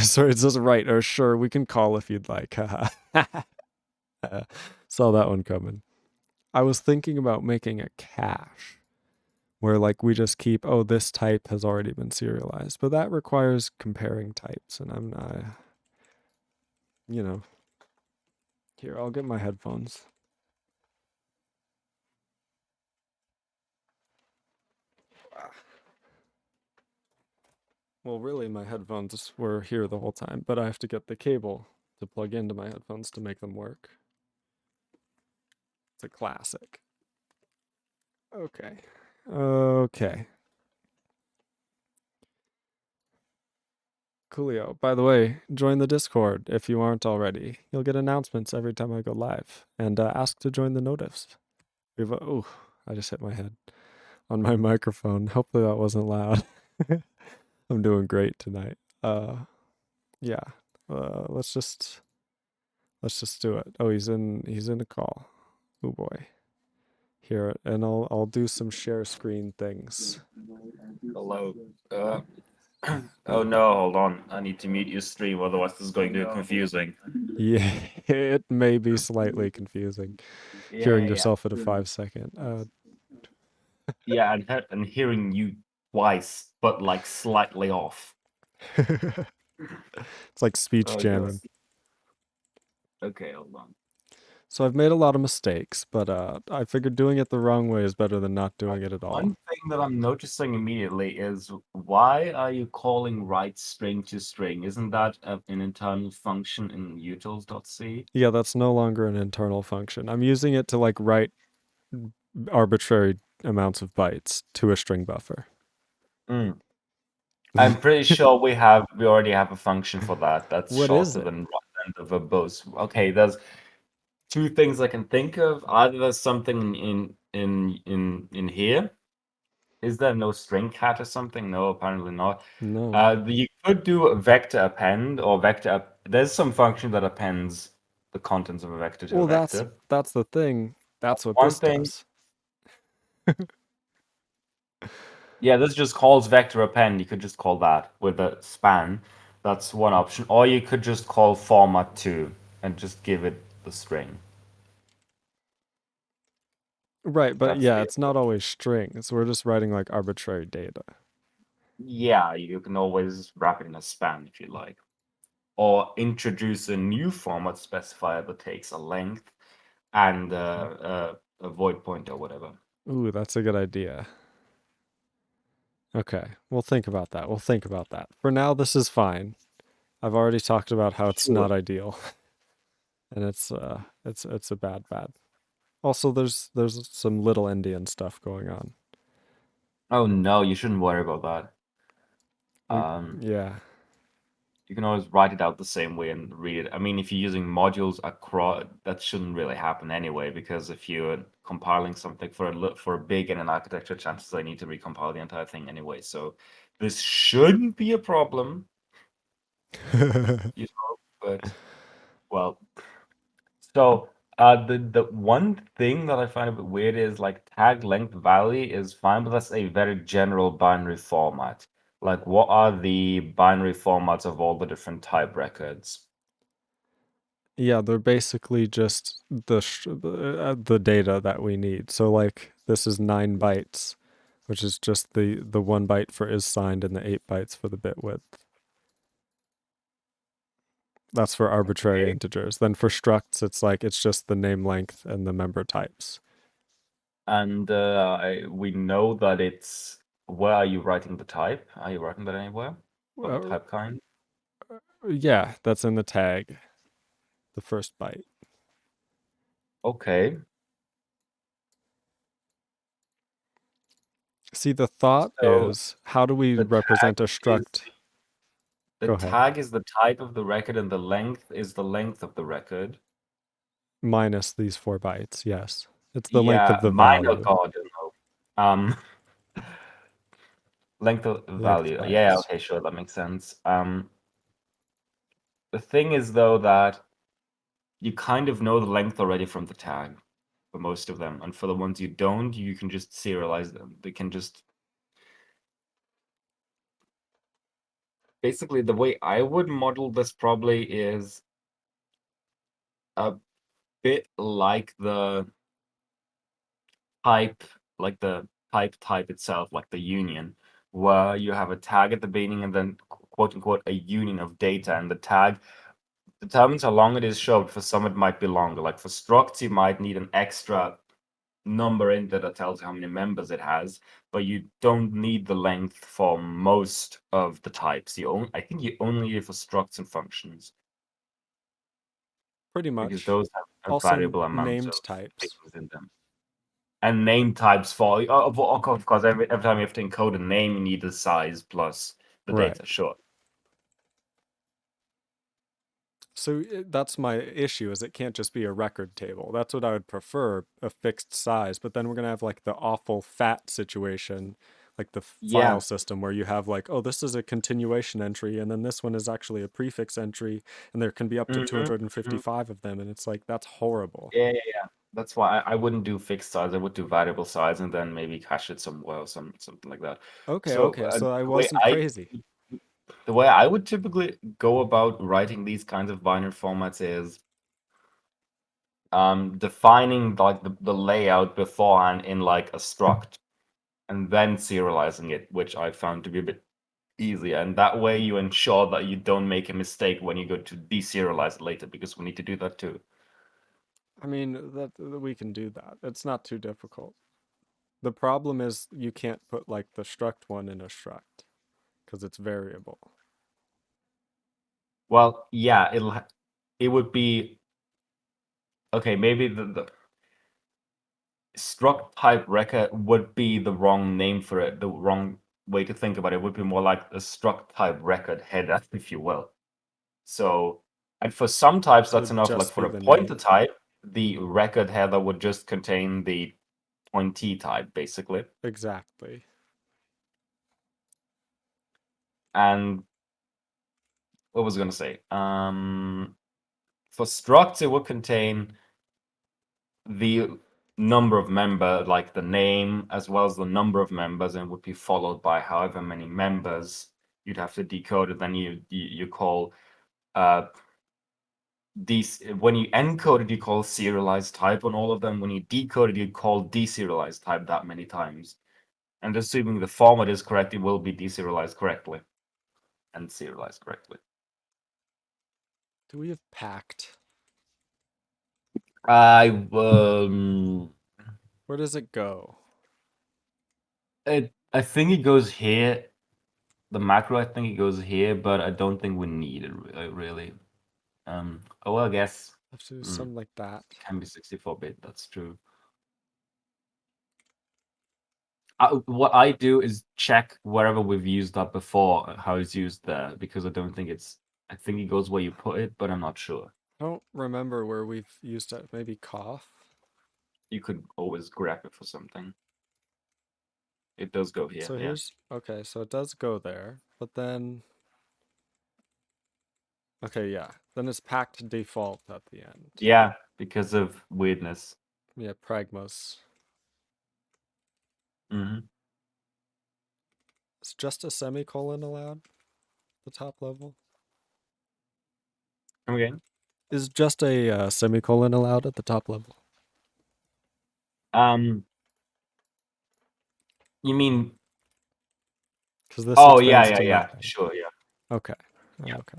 Sorry, it says right, or sure, we can call if you'd like. Saw that one coming. I was thinking about making a cache where like we just keep, oh, this type has already been serialized, but that requires comparing types, and I'm not, you know, here, I'll get my headphones. Well, really, my headphones were here the whole time, but I have to get the cable to plug into my headphones to make them work. It's a classic. Okay. Okay. Coolio. By the way, join the Discord if you aren't already. You'll get announcements every time I go live. And ask to join the notifs. Oh, I just hit my head on my microphone. Hopefully that wasn't loud. I'm doing great tonight. Yeah. Let's just do it. Oh, he's in a call. Oh boy. Here, and I'll do some share screen things. Hello. Uh, oh no, hold on. I need to mute your stream, otherwise this is going to be confusing. Yeah, it may be slightly confusing hearing Yeah. yourself at a 5 second. Yeah, and hearing you twice, but like slightly off. It's like speech Oh god. jamming. Okay, hold on. So I've made a lot of mistakes, but I figured doing it the wrong way is better than not doing it at One all. thing that I'm noticing immediately is why are you calling write string to string? Isn't that an internal function in utils.c? Yeah, that's no longer an internal function. I'm using it to like write arbitrary amounts of bytes to a string buffer. Mm. I'm pretty sure we already have a function for that. That's What is shorter it? than the verbose. Okay, there's two things I can think of. Either there's something in here. Is there no string cat or something? No, apparently not. No. You could do a vector append or there's some function that appends the contents of a vector to a Well, that's vector. that's the thing. That's what One this thing, does. yeah, this just calls vector append. You could just call that with a span. That's one option. Or you could just call format to and just give it the string. Right, but That's yeah, the it's not always strings. We're just writing like arbitrary data. Yeah, you can always wrap it in a span if you like. Or introduce a new format specifier that takes a length and a void pointer or whatever. Ooh, that's a good idea. Okay, we'll think about that. We'll think about that. For now, this is fine. I've already talked about how it's Sure. not ideal, and it's a bad. Also, there's some little Indian stuff going on. Oh no, you shouldn't worry about that. We Um, yeah. you can always write it out the same way and read it. I mean, if you're using modules across, that shouldn't really happen anyway, because if you're compiling something for a big in an architecture, chances I need to recompile the entire thing anyway. So this shouldn't be a problem, you know, but well. So the one thing that I find a bit weird is like tag length valley is fine, but that's a very general binary format. Like, what are the binary formats of all the different type records? Yeah, they're basically just the data that we need. So like this is 9 bytes, which is just the 1 byte for is signed and the 8 bytes for the bit width. That's for arbitrary Okay. integers. Then for structs, it's just the name length and the member types. And we know that it's where are you writing the type? Are you writing that anywhere? Or the Well, type kind? yeah, that's in the tag, the first byte. Okay. See, the thought So is how do we the tag represent a is struct? the Go ahead. tag is the type of the record and the length is the length of the record. Minus these 4 bytes. Yes. It's the length Yeah, of the minor value. God. Um, length of value. Yeah, Lengthwise. okay, sure, that makes sense. The thing is though that you kind of know the length already from the tag for most of them, and for the ones you don't, you can just serialize them. They can just basically the way I would model this probably is a bit like the type, like the type itself, like the union, where you have a tag at the beginning and then quote unquote a union of data, and the tag determines how long it is showed. For some, it might be longer. Like for structs, you might need an extra number in there that tells you how many members it has, but you don't need the length for most of the types. I think you only need it for structs and functions Pretty because much. those have a Also variable amount of named types. things in them. And name types for, of course, every time you have to encode a name, you need the size plus the Right. data, sure. So that's my issue is it can't just be a record table. That's what I would prefer, a fixed size, but then we're going to have like the awful fat situation, like the file Yeah. system where you have like, oh, this is a continuation entry and then this one is actually a prefix entry and there can be up to Hmm. 255 of them and it's like that's horrible. Yeah. That's why I wouldn't do fixed size. I would do variable size and then maybe cache it somewhere or something like that. Okay, So okay. So I the way wasn't crazy. the way I would typically go about writing these kinds of binary formats is defining like the layout beforehand in like a struct and then serializing it, which I found to be a bit easier. And that way you ensure that you don't make a mistake when you go to deserialize it later, because we need to do that too. I mean, we can do that. It's not too difficult. The problem is you can't put like the struct one in a struct because it's variable. Well, yeah, it would be okay. Maybe the struct type record would be the wrong name for it. The wrong way to think about it would be more like a struct type record header, if you will. So, and for some types, So that's it'd enough. Like just for be a the pointer name. type, the record header would just contain the pointee type, basically. Exactly. And what was I going to say? For structs, it would contain the number of member, like the name, as well as the number of members, and would be followed by however many members you'd have to decode it. Then you call uh these when you encode it, you call serialized type on all of them. When you decode it, you call deserialized type that many times. And assuming the format is correct, it will be deserialized correctly and serialized correctly. Do we have packed? I Where does it go? I think it goes here. The macro, I think it goes here, but I don't think we need it really. Oh, well, I guess I have to do mm, something like that. it can be 64-bit. That's true. What I do is check wherever we've used that before, how it's used there, because I don't think it's. I think it goes where you put it, but I'm not sure. I don't remember where we've used it. Maybe cough. You could always grab it for something. It does go here, So yeah. here's okay, so it does go there, but then okay, yeah. Then it's packed default at the end. Yeah, because of weirdness. Yeah, pragmas. Hmm. Is just a semicolon allowed? The top level? Come again? Is just a semicolon allowed at the top level? Um, you mean? Because this Oh yeah, expands yeah, to yeah. nothing. Sure, yeah, Okay. yeah. Okay.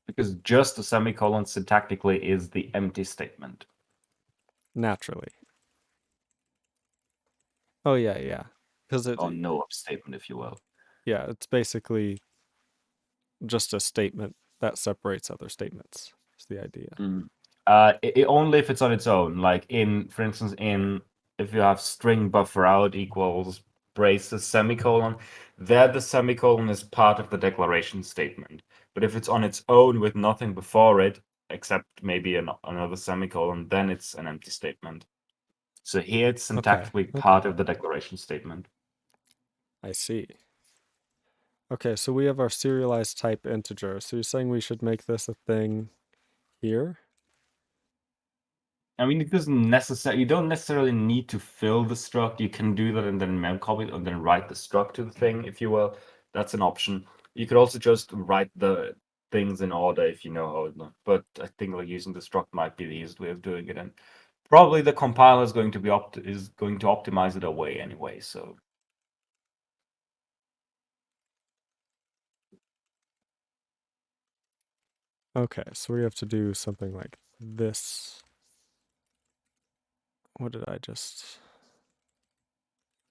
Because just a semicolon syntactically is the empty statement, Naturally. Oh yeah, yeah. Because or no up statement, if you will. yeah, it's basically just a statement that separates other statements. Is the idea. Mm. Only if it's on its own. Like for instance, if you have string buffer out equals braces semicolon, there the semicolon is part of the declaration statement. But if it's on its own with nothing before it, except maybe another semicolon, then it's an empty statement. So here it's Okay, syntactically part okay. of the declaration statement. I see. Okay, so we have our serialized type integer. So you're saying we should make this a thing here? I mean, it doesn't necessarily, you don't necessarily need to fill the struct. You can do that and then memcopy it and then write the struct to the thing, if you will. That's an option. You could also just write the things in order if you know how it looks. But I think like using the struct might be the easiest way of doing it. And probably the compiler is going to be is going to optimize it away anyway. So Okay, so we have to do something like this. What did I just...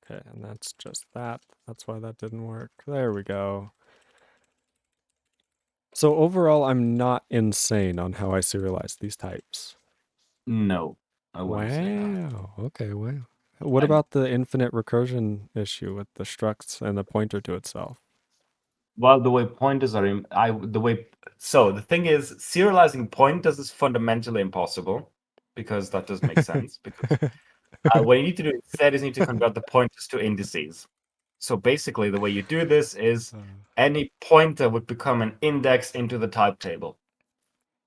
Okay, and that's just that. That's why that didn't work. There we go. So overall, I'm not insane on how I serialize these types. no, I wouldn't say that. Wow. Okay, wow. What And about the infinite recursion issue with the structs and the pointer to itself? well, the way pointers are in, the way so the thing is, serializing pointers is fundamentally impossible because that doesn't make sense. Because what you need to do instead is you need to convert the pointers to indices. So basically, the way you do this is any pointer would become an index into the type table.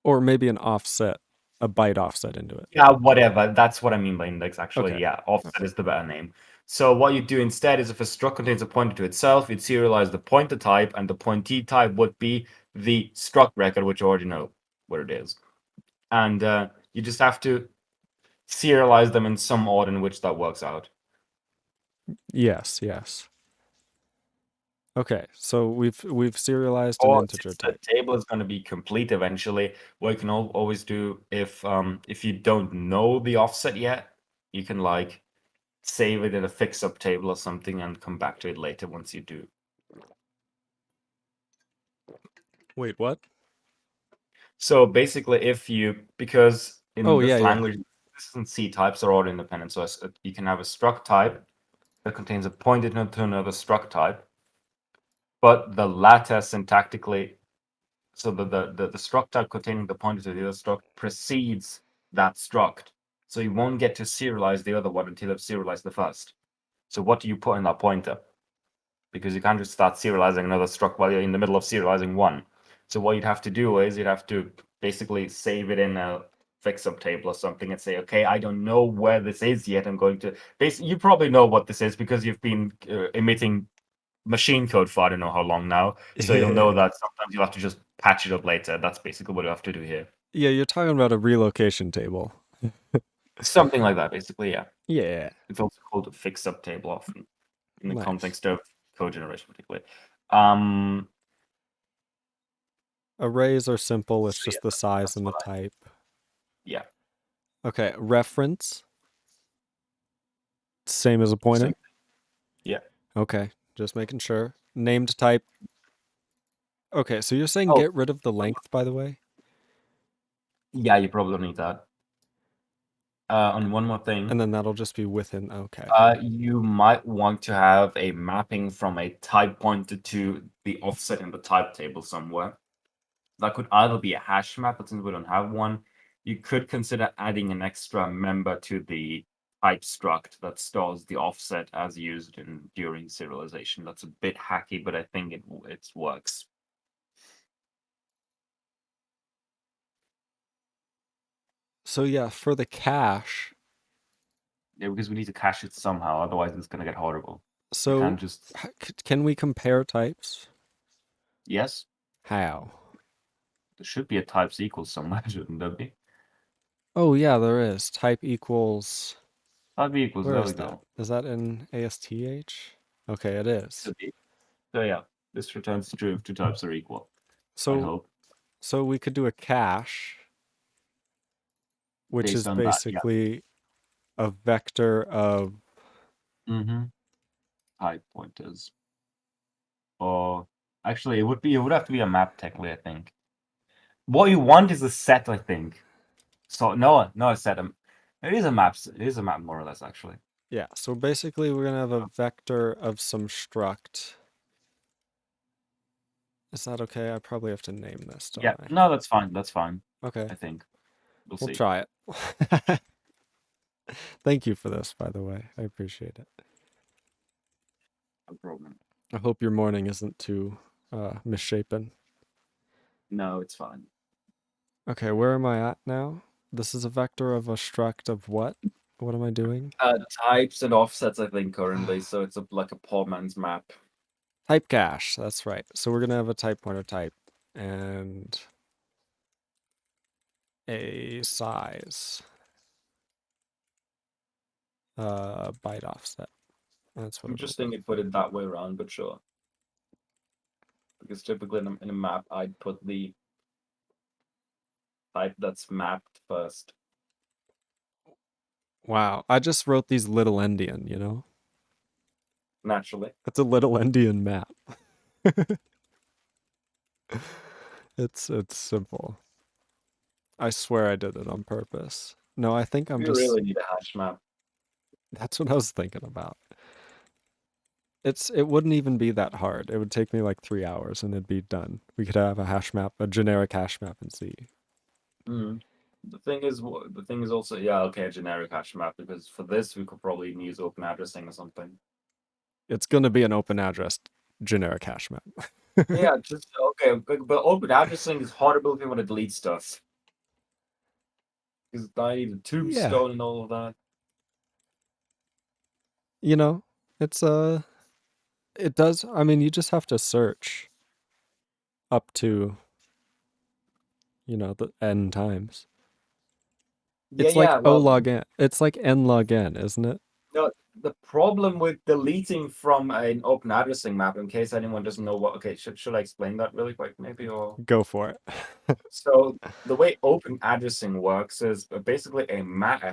Or maybe an offset, a byte offset into it. Yeah, whatever. That's what I mean by index, actually. Okay. Yeah, offset is the better name. So what you do instead is if a struct contains a pointer to itself, you'd serialize the pointer type, and the pointee type would be the struct record, which you already know what it is. And you just have to serialize them in some order in which that works out. Yes, yes. Okay, so we've serialized an Or integer since the type. table is going to be complete eventually, what you can always do if you don't know the offset yet, you can like save it in a fix-up table or something and come back to it later once you do. Wait, what? So basically, if you because in Oh, yeah, this yeah. language, this and C types are all independent. So you can have a struct type that contains a pointer to another struct type, but the latter syntactically, so the struct type containing the pointer to the other struct precedes that struct. So you won't get to serialize the other one until you've serialized the first. So what do you put in that pointer? Because you can't just start serializing another struct while you're in the middle of serializing one. So what you'd have to do is you'd have to basically save it in a fix-up table or something and say, okay, I don't know where this is yet. I'm going to basically, you probably know what this is because you've been emitting machine code for I don't know how long now. So you'll know Yeah. that sometimes you'll have to just patch it up later. That's basically what you have to do here. Yeah, you're talking about a relocation table. Something like that, basically, yeah. Yeah. It's also called a fix-up table often in the Nice. context of code generation, particularly. Um, Arrays are simple, it's so yeah, just the size that's and the what type. yeah. Okay, reference, same as a Same. pointer. Yeah. Okay, just making sure. Named type. Okay, so you're saying Oh, get rid of the length, by the way? yeah, you probably don't need that. And one more thing, And then that'll just be within. Okay. you might want to have a mapping from a type pointer to the offset in the type table somewhere. That could either be a hash map, but since we don't have one, you could consider adding an extra member to the type struct that stores the offset as used in during serialization. That's a bit hacky, but I think it works. So yeah, for the cache, Yeah, because we need to cache it somehow, otherwise it's gonna get horrible. We so can't just can we compare types? yes. How? There should be a types equals somewhere, shouldn't there be? Oh yeah, there is. Type equals. Type equals, Where there we is that? go. Is that in ASTH? Okay, it is. Should be. So yeah, this returns true if two types are equal. I So hope. so we could do a cache, which Based is on that, yeah. basically a vector of... Mm-hmm. Type pointers. Or actually it would have to be a map technically, I think. What you want is a set, I think. So no, not a set. It is a map. It is a map more or less, actually. Yeah, so basically we're gonna have a vector of some struct. Is that okay? I probably have to name this, don't Yeah, I? no, that's fine. That's fine. Okay, I think we'll we'll see. try it. Thank you for this, by the way. I appreciate it. No problem. I hope your morning isn't too misshapen. No, it's fine. Okay, where am I at now? This is a vector of a struct of what? What am I doing? Types and offsets, I think, currently, so it's like a poor man's map. Type cache, that's right. So we're gonna have a type pointer type and a size byte offset. That's what it'll Interesting be. you put it that way around, but sure. Because typically in a map, I'd put the type that's mapped first. Wow, I just wrote these little endian, you know? Naturally. It's a little endian map. It's simple. I swear I did it on purpose. No, I think I'm You just really need a hash map. that's what I was thinking about. It wouldn't even be that hard. It would take me like 3 hours and it'd be done. We could have a hash map, a generic hash map in C. Mm. The thing is also, yeah, okay, a generic hash map, because for this we could probably even use open addressing or something. It's gonna be an open address generic hash map. Yeah, just okay, but open addressing is horrible if you want to delete stuff. Because I need a Yeah. tombstone and all of that. You know, it's it does I mean you just have to search up to, the n times. Yeah, It's like yeah, O well, log n. It's like n log n, isn't it? no, the problem with deleting from an open addressing map, in case anyone doesn't know what, okay, should I explain that really quick, maybe, or Go for it. so the way open addressing works is basically a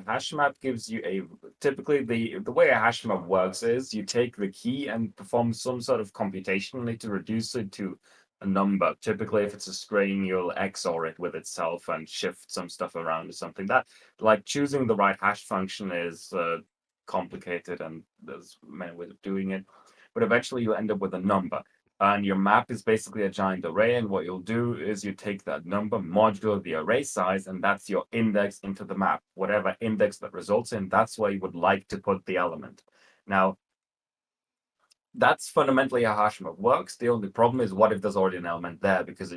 hash map gives you a typically the way a hash map works is you take the key and perform some sort of computation to reduce it to a number. Typically, if it's a string, you'll XOR it with itself and shift some stuff around or something. That like choosing the right hash function is complicated, and there's many ways of doing it. But eventually, you end up with a number. And your map is basically a giant array. And what you'll do is you take that number, modulo the array size, and that's your index into the map. Whatever index that results in, that's where you would like to put the element. Now, that's fundamentally how hash map works. The only problem is what if there's already an element there because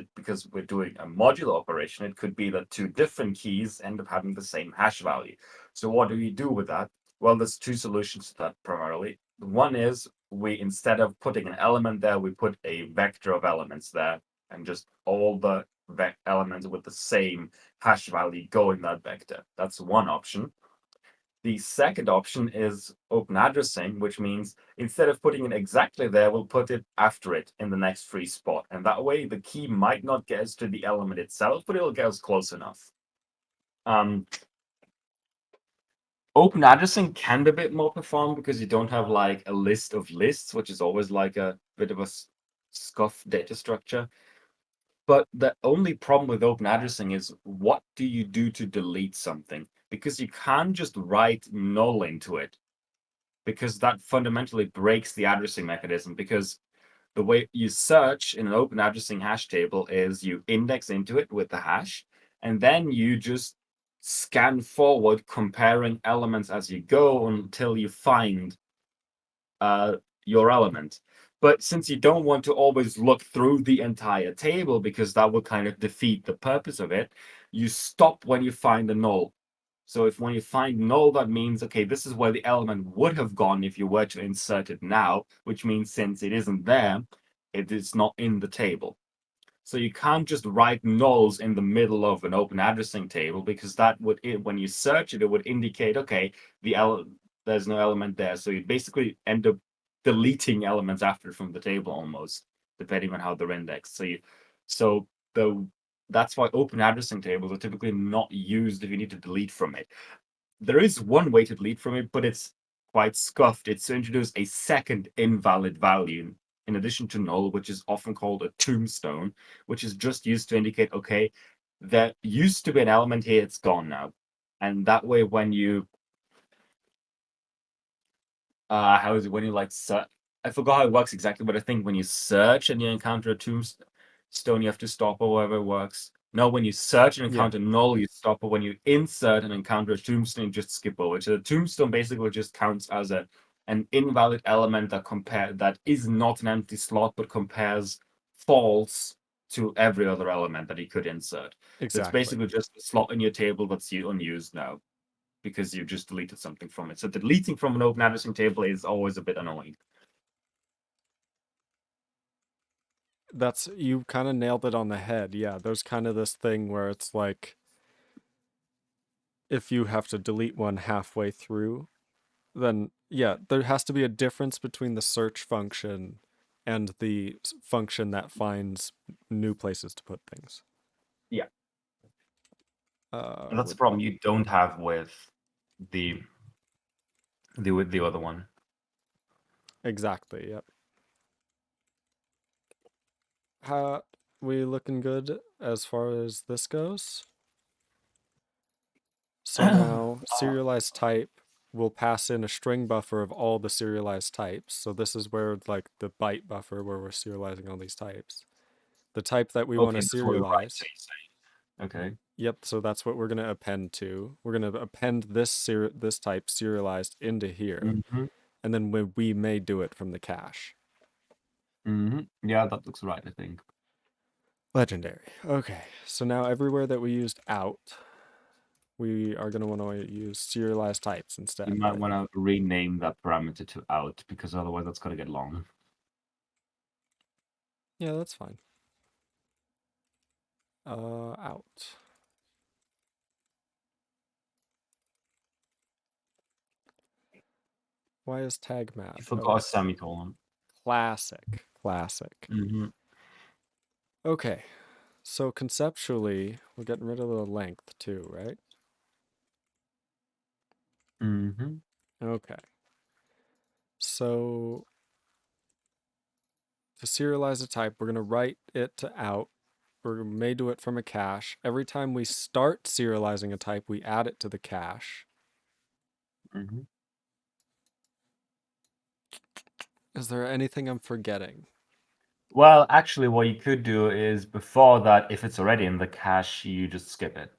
we're doing a modulo operation. It could be that two different keys end up having the same hash value. So what do we do with that? Well, there's two solutions to that primarily. One is we instead of putting an element there, we put a vector of elements there, and just all the elements with the same hash value go in that vector. That's one option. The second option is open addressing, which means instead of putting it exactly there, we'll put it after it in the next free spot. And that way, the key might not get us to the element itself, but it'll get us close enough. Um, Open addressing can be a bit more performed because you don't have like a list of lists, which is always like a bit of a scuff data structure. But the only problem with open addressing is what do you do to delete something? Because you can't just write null into it, because that fundamentally breaks the addressing mechanism. Because the way you search in an open addressing hash table is you index into it with the hash, and then you just scan forward, comparing elements as you go until you find uh, your element. But since you don't want to always look through the entire table, because that would kind of defeat the purpose of it, you stop when you find a null. So if when you find null, that means, okay, this is where the element would have gone if you were to insert it now, which means since it isn't there, it is not in the table. So you can't just write nulls in the middle of an open addressing table, because that would, when you search it, it would indicate, okay, there's no element there. So you basically end up deleting elements after from the table almost, depending on how they're indexed. So the that's why open addressing tables are typically not used if you need to delete from it. There is one way to delete from it, but it's quite scuffed. It's to introduce a second invalid value in addition to null, which is often called a tombstone, which is just used to indicate, okay, there used to be an element here, it's gone now. And that way, when you, how is it, when you like, I forgot how it works exactly, but I think when you search and you encounter a tombstone, you have to stop or whatever it works. No, when you search an Yeah, encounter null, you stop, but when you insert an encounter a tombstone, you just skip over. So the tombstone basically just counts as an invalid element that is not an empty slot, but compares false to every other element that you could insert. So it's exactly. basically just a slot in your table that's unused now because you just deleted something from it. So deleting from an open addressing table is always a bit annoying. That's you kind of nailed it on the head. Yeah, there's kind of this thing where it's like if you have to delete one halfway through, then yeah, there has to be a difference between the search function and the function that finds new places to put things. Yeah, Uh, and that's the would problem you don't have with the the other one. exactly. Yep. How we looking good as far as this goes? So now serialized type will pass in a string buffer of all the serialized types. So this is where like the byte buffer where we're serializing all these types. The type that we want Okay, to that's what we write. So serialize. you say. Okay. Yep, so that's what we're going to append to. We're going to append this type serialized into here, Mm-hmm. and then we may do it from the cache. Mm-hmm. Yeah, that looks right, I think. Legendary. Okay, so now everywhere that we used out, we are going to want to use serialized types You instead, might right? want to rename that parameter to out because otherwise that's going to get long. Yeah, that's fine. Out. Why is tag You mad? forgot a Okay. semicolon. Classic. Classic. Mm-hmm. Okay. So conceptually, we're getting rid of the length too, right? Mm-hmm. Okay. So to serialize a type, we're going to write it to out. We may do it from a cache. Every time we start serializing a type, we add it to the cache. Mm-hmm. Is there anything I'm forgetting? Well, actually, what you could do is before that, if it's already in the cache, you just skip it.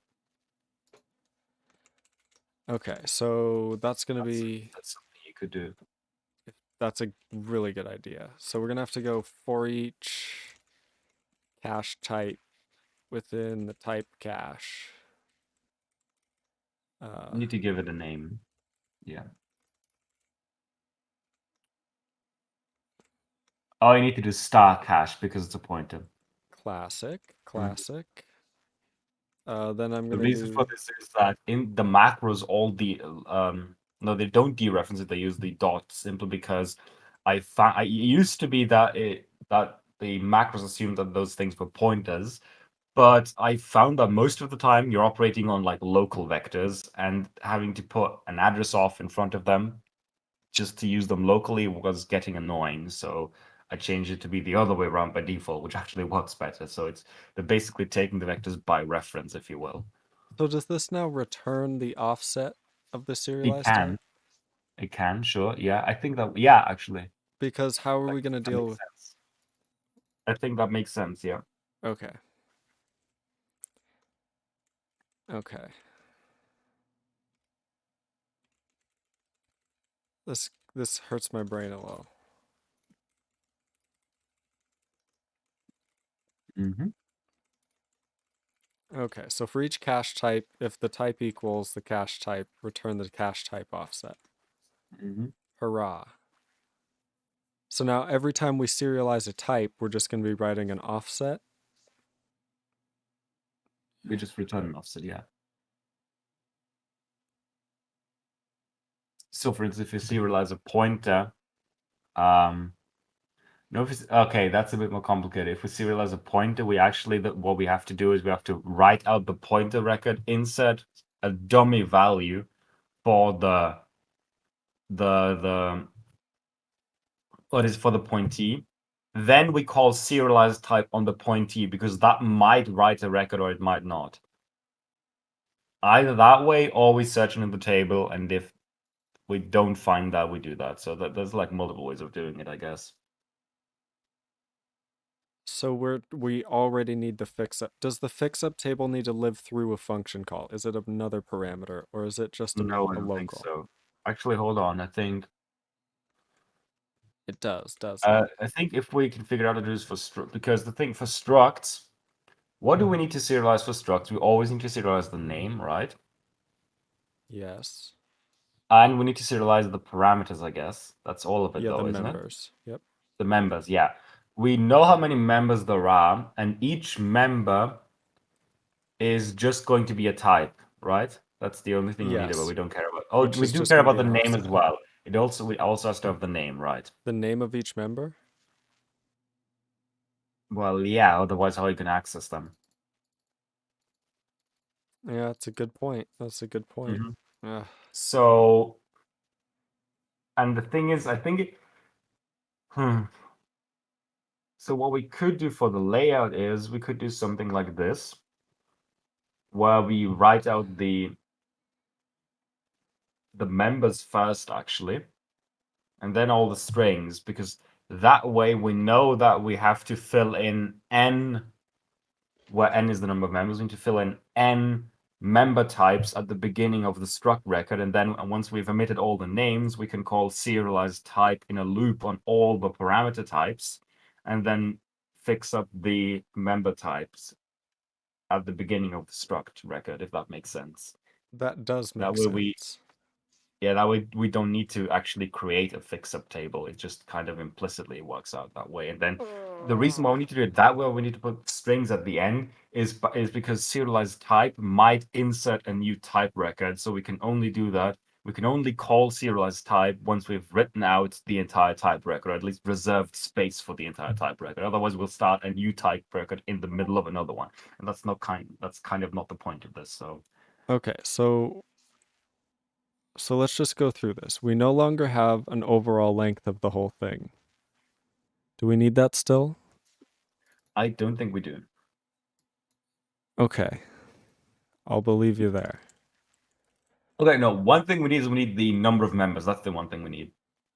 Okay, so that's going to That's be, that's something you could do. that's a really good idea. So we're going to have to go for each cache type within the type cache. You need to give it a name. Yeah. Oh, you need to do star cache because it's a pointer. Classic, Mhm. classic. Then I'm The gonna reason for do this is that in the macros, all the no, they don't dereference it. They use the dots simply because it used to be that the macros assumed that those things were pointers, but I found that most of the time you're operating on like local vectors and having to put an address off in front of them just to use them locally was getting annoying. So I changed it to be the other way around by default, which actually works better. So they're basically taking the vectors by reference, if you will. so does this now return the offset of the It serialized type? can. It can, sure. Yeah, I think that, yeah, actually, Because how are that, we gonna that deal makes with sense. I think that makes sense, yeah. okay. Okay. This hurts my brain a little. Hmm. Okay, so for each cache type, if the type equals the cache type, return the cache type offset. Hmm. Hurrah. So now every time we serialize a type, we're just gonna be writing an offset. We just return an offset, yeah. So for instance, if you serialize a pointer, um, no, if it's, okay, that's a bit more complicated. If we serialize a pointer, we actually, what we have to do is we have to write out the pointer record, insert a dummy value for the what is for the pointee. Then we call serialized type on the pointee because that might write a record or it might not. Either that way or we search in the table, and if we don't find that, we do that. So there's like multiple ways of doing it, I guess. So we already need the fix up. Does the fix up table need to live through a function call? Is it another parameter or is it just No, I a don't think local? so. Actually, hold on. It does, doesn't it? I think if we can figure out how to do this for struct, because the thing for structs, what do we need to serialize for structs? We always need to serialize the name, right? Yes. And we need to serialize the parameters, I guess. That's all of it, Yeah, the though, isn't it? members. Yep. The members, yeah. We know how many members there are, and each member is just going to be a type, right? That's the only thing we need, but Yes. we don't care about. Oh, Which we is do just care going to about be the an name as offset. well. We also has to have the name, right? The name of each member? Well, yeah, otherwise how are you gonna access them? Yeah, that's a good point. That's a good point. Mhm. Ugh. So, and the thing is, I think hmm. So what we could do for the layout is we could do something like this, where we write out the members first, actually, and then all the strings, because that way we know that we have to fill in n, where n is the number of members. We need to fill in n member types at the beginning of the struct record, and then once we've omitted all the names, we can call serialized type in a loop on all the parameter types, and then fix up the member types at the beginning of the struct record, if that makes sense. That does That make way we sense. Yeah, that way we don't need to actually create a fix-up table. It just kind of implicitly works out that way. And then the reason why we need to do it that way, we need to put strings at the end, is because serialized type might insert a new type record. So we can only do that. We can only call serialized type once we've written out the entire type record, or at least reserved space for the entire type record. Otherwise, we'll start a new type record in the middle of another one, and that's kind of not the point of this. So Okay, so let's just go through this. We no longer have an overall length of the whole thing. Do we need that still? I don't think we do. Okay, I'll believe you there. Okay, no, one thing we need is we need the number of members. That's the one thing we need.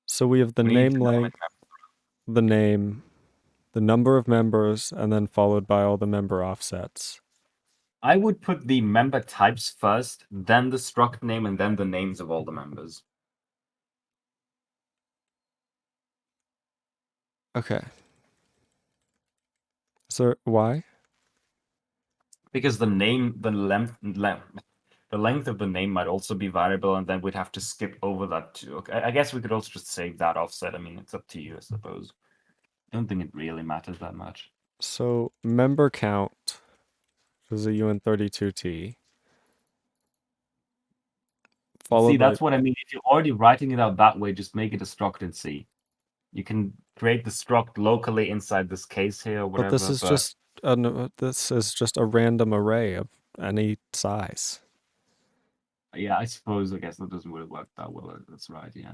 So we have the We need name to know how many length, the name, the number of members, and then followed by all the member offsets. I would put the member types first, then the struct name, and then the names of all the members. Okay. So why? Because the length of the name might also be variable, and then we'd have to skip over that too. Okay, I guess we could also just save that offset. I mean, it's up to you, I suppose. I don't think it really matters that much. So member count is a UN32T, See, followed by, that's what I mean. If you're already writing it out that way, just make it a struct in C. You can create the struct locally inside this case here or but this whatever, is but just this is just a random array of any size. yeah, I guess that doesn't really work that well. That's right, yeah.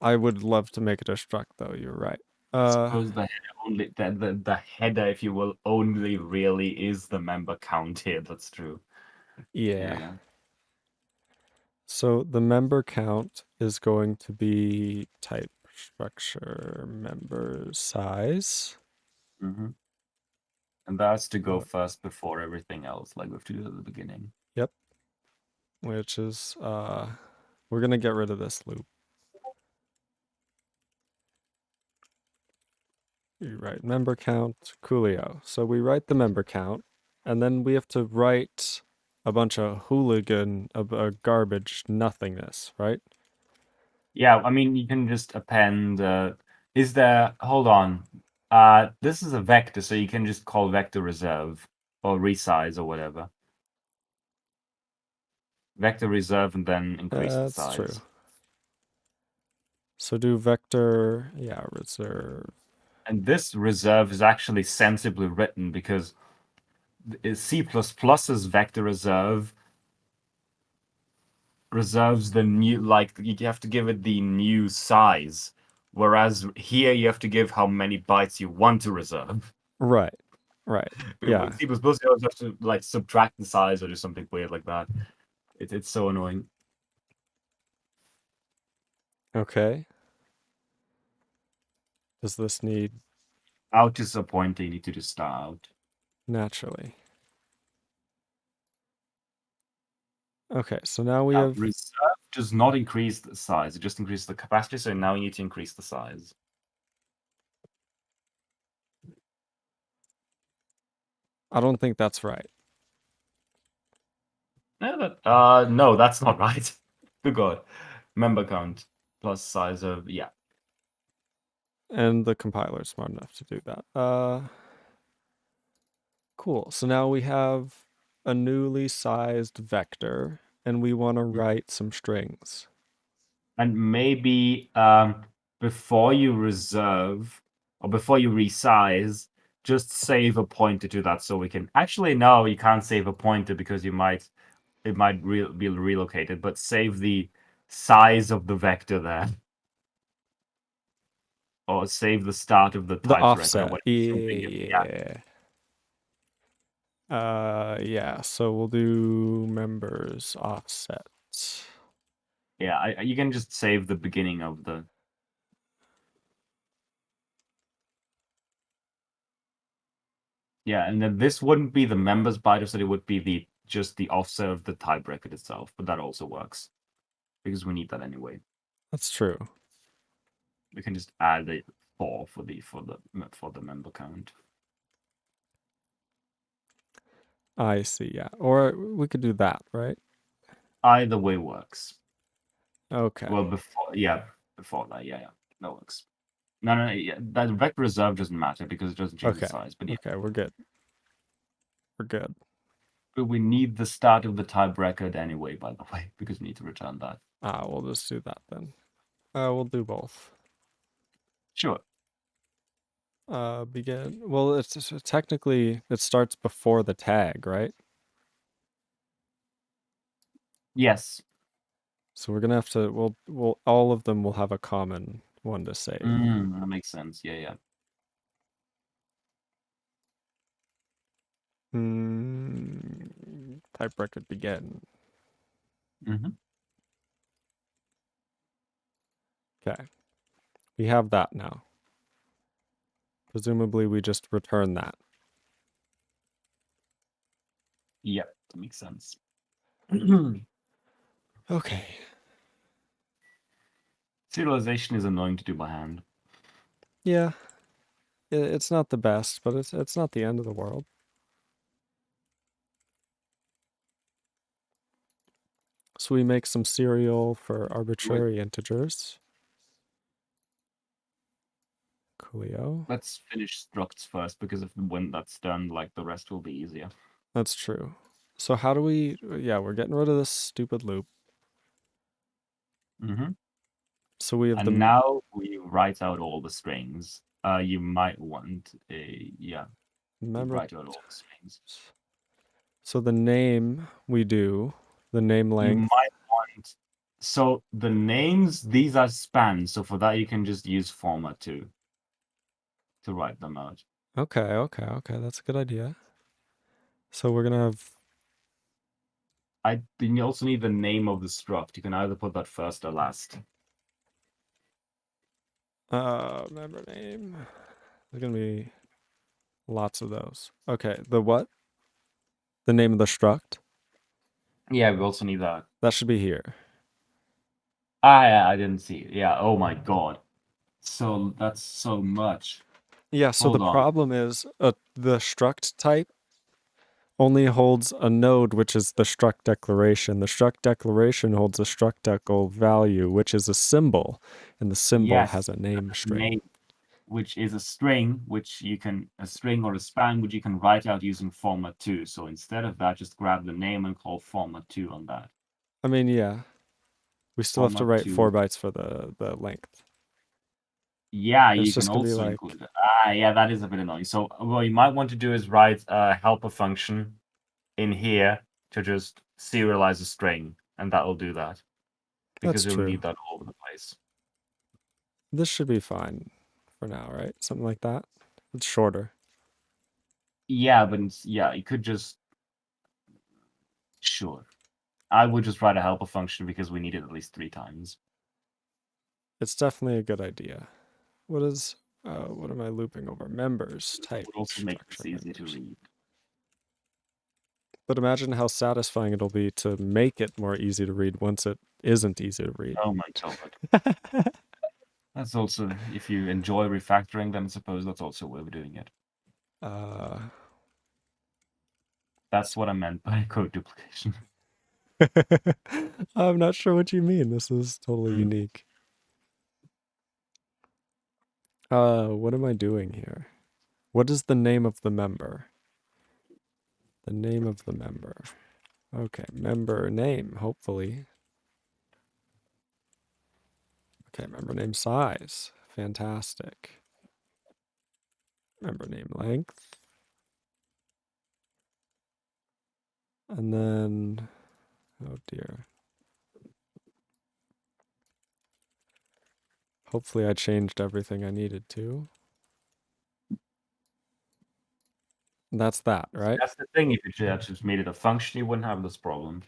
I would love to make it a struct though, you're right. I Uh suppose the header, if you will, only really is the member count here. That's true. yeah. Yeah. So the member count is going to be type structure member size. Hmm. And that's to go Uh, first before everything else, like we have to do at the beginning. yep, which is we're gonna get rid of this loop. You write member count, Coolio. So we write the member count, and then we have to write a bunch of hooligan of garbage nothingness, right? Yeah, I mean, you can just append. Hold on. This is a vector, so you can just call vector reserve or resize or whatever. Vector reserve and then increase the That's true. size. So do vector, yeah, reserve. And this reserve is actually sensibly written because C++'s vector reserve reserves the new, like, you have to give it the new size, whereas here you have to give how many bytes you want to reserve. Right, right. With Yeah. C++, you always have to like subtract the size or do something weird like that. It's so annoying. Okay. Does this need? Out is a pointer, you need to just start out. naturally. Okay, so now we Now, have. reserve does not increase the size, it just increases the capacity, so now you need to increase the size. I don't think that's right. No, that's not right. Good God. Member count plus size of, yeah. And the compiler is smart enough to do that. Cool. So now we have a newly sized vector, and we want to write some strings. And maybe before you reserve or before you resize, just save a pointer to that so we can. Actually, no, you can't save a pointer because it might be relocated, but save the size of the vector there. Or save the start of the The types record or offset. whatever. Something. Yeah. Yeah. Yeah. So we'll do members offset. Yeah, you can just save the beginning of the. Yeah, and then this wouldn't be the members byte offset, it would be just the offset of the type record itself, but that also works because we need that anyway. That's true. We can just add a 4 for the member count. I see. Yeah. Or we could do that, right? Either way works. Okay. Well, before that, yeah, that works. No, yeah, that vector reserve doesn't matter because it doesn't change the Okay. size. But yeah, Okay. We're good. We're good. but we need the start of the type record anyway, by the way, because we need to return that. We'll just do that then. We'll do both. Sure. Begin. Well, it's technically it starts before the tag, right? Yes. So we're gonna have to. We'll all of them will have a common one to save. That makes sense. Yeah. Type record begin. Hmm. Okay, we have that now. Presumably, we just return that. Yep, that makes sense. Okay. Serialization is annoying to do by hand. Yeah, it's not the best, but it's not the end of the world. So we make some serial for Wait, arbitrary integers. Coolio. let's finish structs first because when that's done, like the rest will be easier. That's true. So how do we? Yeah, we're getting rid of this stupid loop. Hmm. So we have And the now we write out all the strings. You might want a yeah. We member. write out all the strings. So the name we do, the name You length. might want. So the names, these are spans. So for that, you can just use format to write them out. Okay. That's a good idea. So we're gonna have You also need the name of the struct. You can either put that first or last. member name. There's gonna be lots of those. Okay, the what? The name of the struct. Yeah, we also need that. That should be here. Yeah, I didn't see it. Yeah, oh my God. So that's so much. Yeah, so the Hold on. problem is the struct type only holds a node, which is the struct declaration. The struct declaration holds a struct decal value, which is a symbol, and the symbol Yes, has a name string. name, which is a string, a string or a span, which you can write out using format2. So instead of that, just grab the name and call format2 on that. I mean, yeah, we still have to write Format2. 4 bytes for the length. Yeah, It's you can just gonna be also like, include that. Yeah, that is a bit annoying. So what you might want to do is write a helper function in here to just serialize a string, and that will do that that's because you'll true. need that all over the place. This should be fine for now, right? Something like that. It's shorter. Yeah, but yeah, you could just sure. I would just write a helper function because we need it at least 3 times. It's definitely a good idea. What is What am I looping over? Members, This type, would also make structure this easy to members. read. But imagine how satisfying it'll be to make it more easy to read once it isn't easy to read. Oh my god. That's also, if you enjoy refactoring, then I suppose that's also a way of doing it. uh, That's what I meant by code duplication. I'm not sure what you mean. This is totally Mm. unique. What am I doing here? What is the name of the member? The name of the member. Okay, member name, hopefully. Okay, member name size. Fantastic. Member name length. And then, oh dear. Hopefully I changed everything I needed to. That's that, See, right? that's the thing. If you had just made it a function, you wouldn't have this problem.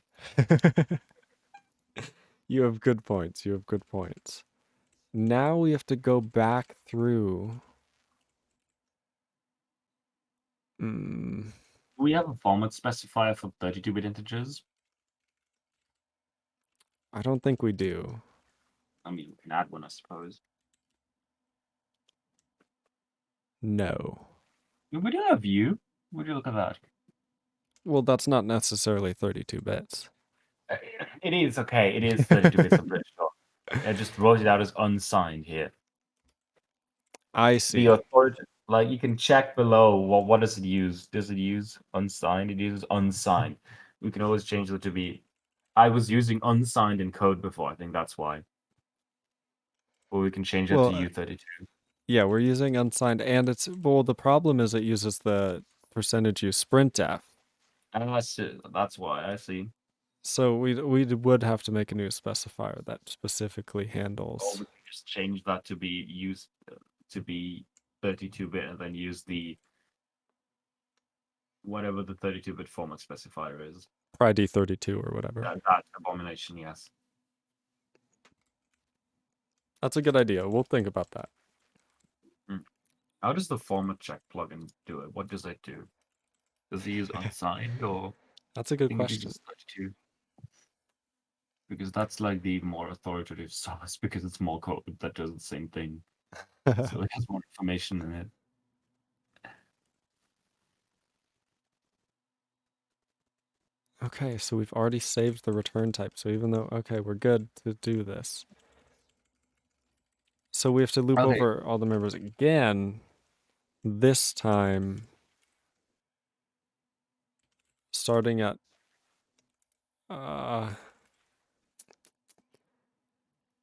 You have good points. You have good points. Now we have to go back through. Mm, We have a format specifier for 32-bit integers. I don't think we do. I mean, we can add one, I suppose. No. We do have view. Would you look at that? Well, that's not necessarily 32 bits. It is okay. It is 32 bits. I'm pretty sure. I just wrote it out as unsigned here. I The see. authority, like you can check below. What does it use? Does it use unsigned? It uses unsigned. We can always change it to be. I was using unsigned in code before. I think that's why. Or we can change that to Well, U32. yeah, we're using unsigned, and it's well. The problem is it uses the percentage use sprintf, And that's why I see. so we would have to make a new specifier that specifically Or handles. we can just change that to be used to be 32-bit and then use the whatever the 32-bit format specifier is. Pry 32 or whatever. That abomination, yes. That's a good idea. We'll think about that. Mm. How does the format check plugin do it? What does it do? Does it use unsigned or That's a I good think it question. uses 32? Because that's like the more authoritative source because it's more code that does the same thing. So it has more information in it. Okay, so we've already saved the return type. So even though, okay, we're good to do this. So we have to loop Okay. over all the members again. This time, starting at, uh,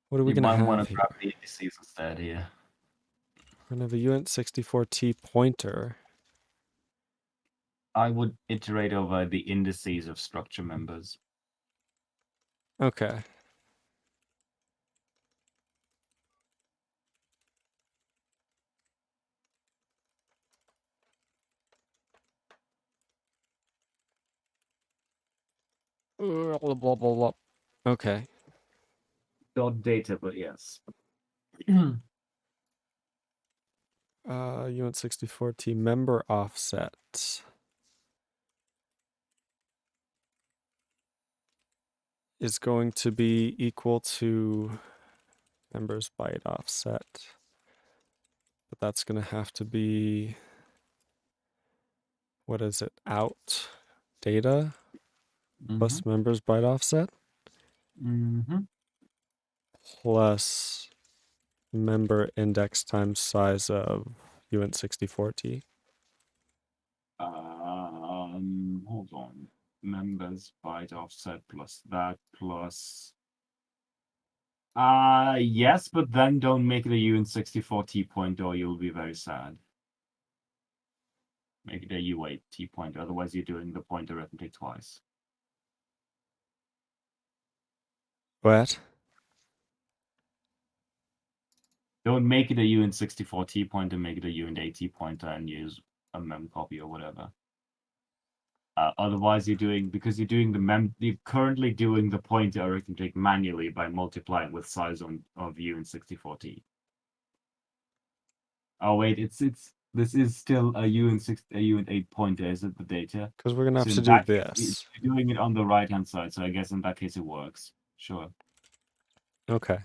what are we You gonna might want have to grab here? the indices instead here. We're gonna have a uint64t pointer. I would iterate over the indices of structure members. Okay. Blah, blah, blah, blah. Okay. Dot data, but yes. uint64t member offset is going to be equal to members byte offset. But that's going to have to be, what is it, out data Mm-hmm. plus members byte offset Mm-hmm. plus member index times size of uint64t. Hold on. Members byte offset plus that plus yes, but then don't make it a uint64t pointer or you'll be very sad. Make it a u8t pointer, otherwise you're doing the pointer arithmetic twice. What? Don't make it a uint64t pointer, make it a uint8t pointer and use a mem copy or whatever. Otherwise, you're currently doing the pointer arithmetic manually by multiplying with size of uint64t. Oh wait, it's this is still a U a U8 pointer, is it the data? Because we're gonna have So to in do that case, this. you're doing it on the right hand side. So I guess in that case it works. Sure. Okay.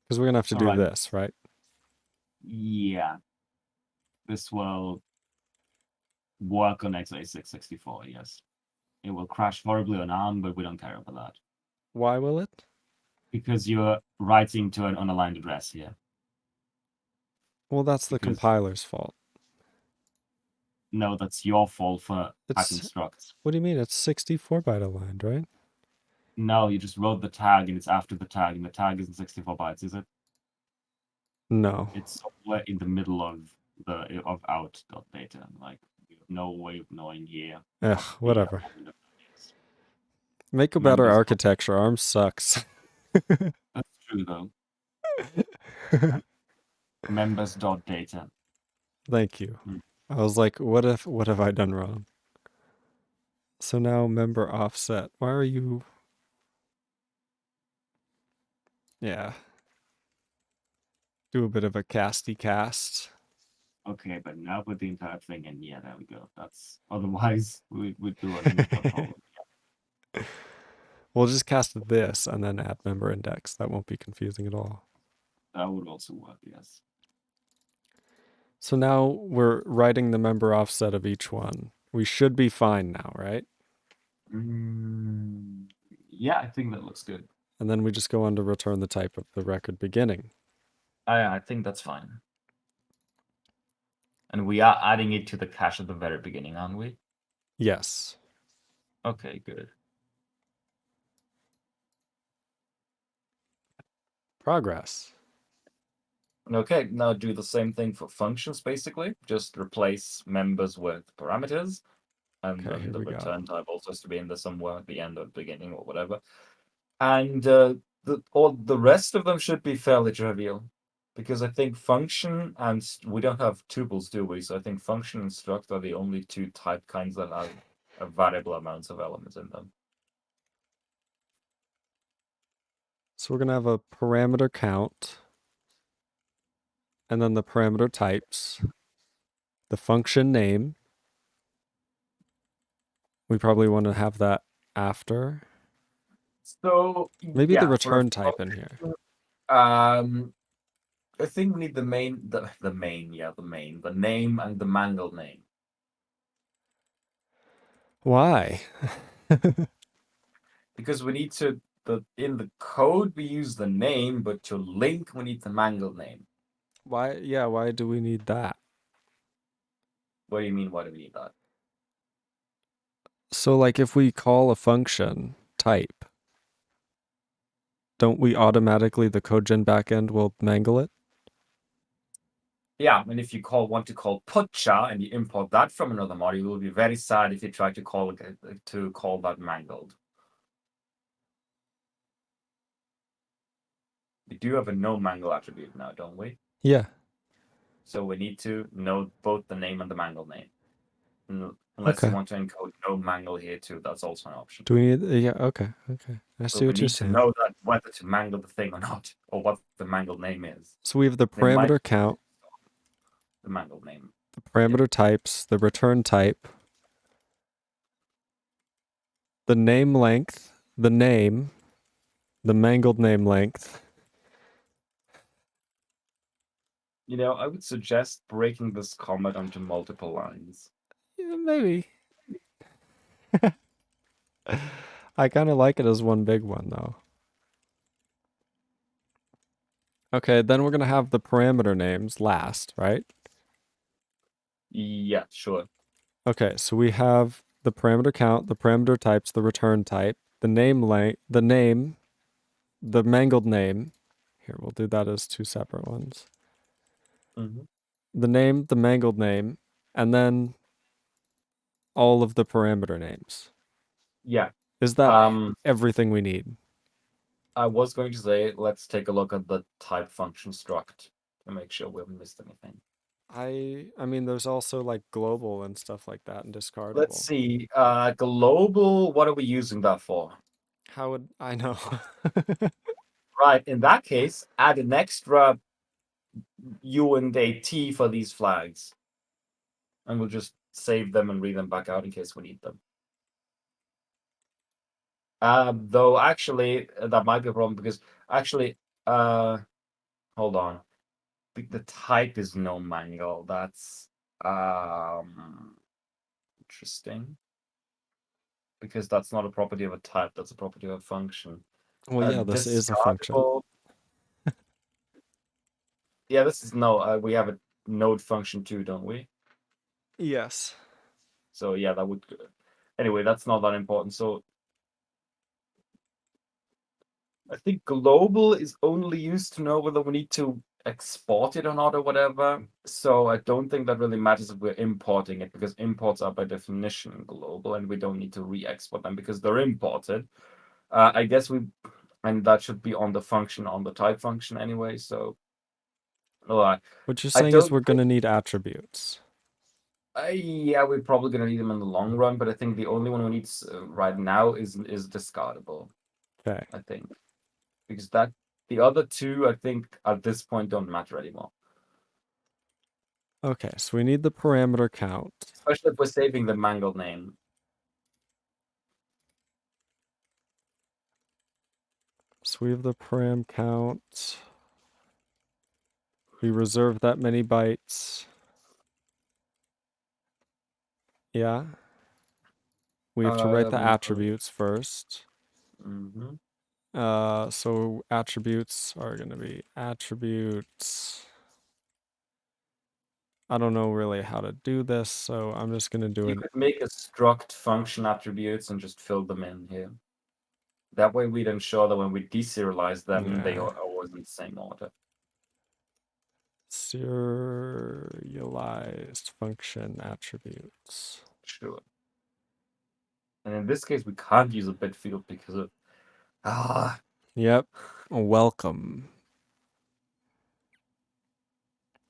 Because we're gonna have to All do right. this, right? Yeah, this will work on x86 64. Yes, it will crash horribly on ARM, but we don't care about that Why will it? because you're writing to an unaligned address here. Well, that's the Because compiler's fault. no, that's your fault for hacking It's, structs. what do you mean? It's 64 byte aligned, right? No, you just wrote the tag and it's after the tag, and the tag isn't 64 bytes, is it? No. It's somewhere in the middle of the of out.data. Like you have no way of knowing here Ugh, what the whatever. element of that is. Make a better Members. architecture. ARM sucks. That's true though. Members.data. Thank you. Hmm. I was like, what have I done wrong? So now member offset. Why are you? Yeah. Do a bit of a casty cast. Okay, but now put the entire thing in. Yeah, there we go. That's otherwise we'd be running into a problem. We'll just cast this and then add member index. That won't be confusing at all. That would also work, yes. So now we're writing the member offset of each one. We should be fine now, right? Mm, yeah, I think that looks good. And then we just go on to return the type of the record beginning. I think that's fine. And we are adding it to the cache at the very beginning, aren't we? Yes. Okay, good. Progress. Okay, now do the same thing for functions, basically. Just replace members with parameters, and Okay, then here the we go. return type also has to be in there somewhere at the end or beginning or whatever. And all the rest of them should be fairly trivial, because I think function and we don't have tuples, do we? So I think function and struct are the only two type kinds that have a variable amounts of elements in them. So we're going to have a parameter count and then the parameter types, the function name. We probably want to have that after. So Maybe the yeah, for a return type in here. function, um, I think we need the name and the mangled name. Why? Because we need to in the code we use the name, but to link we need the mangled name. Why? Yeah, why do we need that? What do you mean? Why do we need that? So, like, if we call a function type, don't we automatically, the codegen backend will mangle it? Yeah, and if you want to call putcha and you import that from another module, you will be very sad if you try to call that mangled. We do have a no mangle attribute now, don't we? Yeah. So we need to know both the name and the mangled name. Unless you Okay. want to encode no mangle here too, that's also an option. Do we need, yeah, okay. Okay. I But see we what you're need to saying. know that whether to mangle the thing or not, or what the mangled name is. So we have the They might parameter count, the mangled name. the Yep. parameter types, the return type, the name length, the name, the mangled name length. I would suggest breaking this comment onto multiple lines. Yeah, maybe. I kind of like it as one big one, though. Okay, then we're going to have the parameter names last, right? Yeah, sure. Okay, so we have the parameter count, the parameter types, the return type, the name length, the name, the mangled name. Here, we'll do that as two separate ones. Mm-hmm. The name, the mangled name, and then all of the parameter names. Yeah. Is that Um, everything we need? I was going to say, let's take a look at the type function struct to make sure we haven't missed anything. I mean, there's also like global and stuff like that and Let's discardable. see. Global, what are we using that for? How would I know? Right, in that case, add an extra U and a T for these flags, and we'll just save them and read them back out in case we need them. Though actually, that might be a problem because actually, uh, hold on. The type is no mangle. That's interesting because that's not a property of a type. That's a property of a function. Well, yeah, this is a function. Discardable. Yeah, this is no. We have a node function too, don't we? Yes. So yeah, that would. Anyway, that's not that important. So I think global is only used to know whether we need to export it or not or whatever. So I don't think that really matters if we're importing it because imports are by definition global and we don't need to re-export them because they're imported. I guess and that should be on the function, on the type function anyway. So, no, What you're I saying is don't we're think, gonna need attributes. yeah, we're probably going to need them in the long run, but I think the only one we need right now is discardable, Okay. I think. Because the other two, I think, at this point don't matter anymore. Okay, so we need the parameter count. Especially if we're saving the mangled name. So we have the param count. We reserve that many bytes. Yeah. We have to write the Um, attributes first. mhm. So attributes are gonna be attributes. I don't know really how to do this, so I'm just gonna do You it. could make a struct function attributes and just fill them in here. That way we'd ensure that when we deserialize them, they Yeah. are always in the same order. Serialized function attributes. Sure. And in this case, we can't use a bit field because of ah. Yep. Welcome.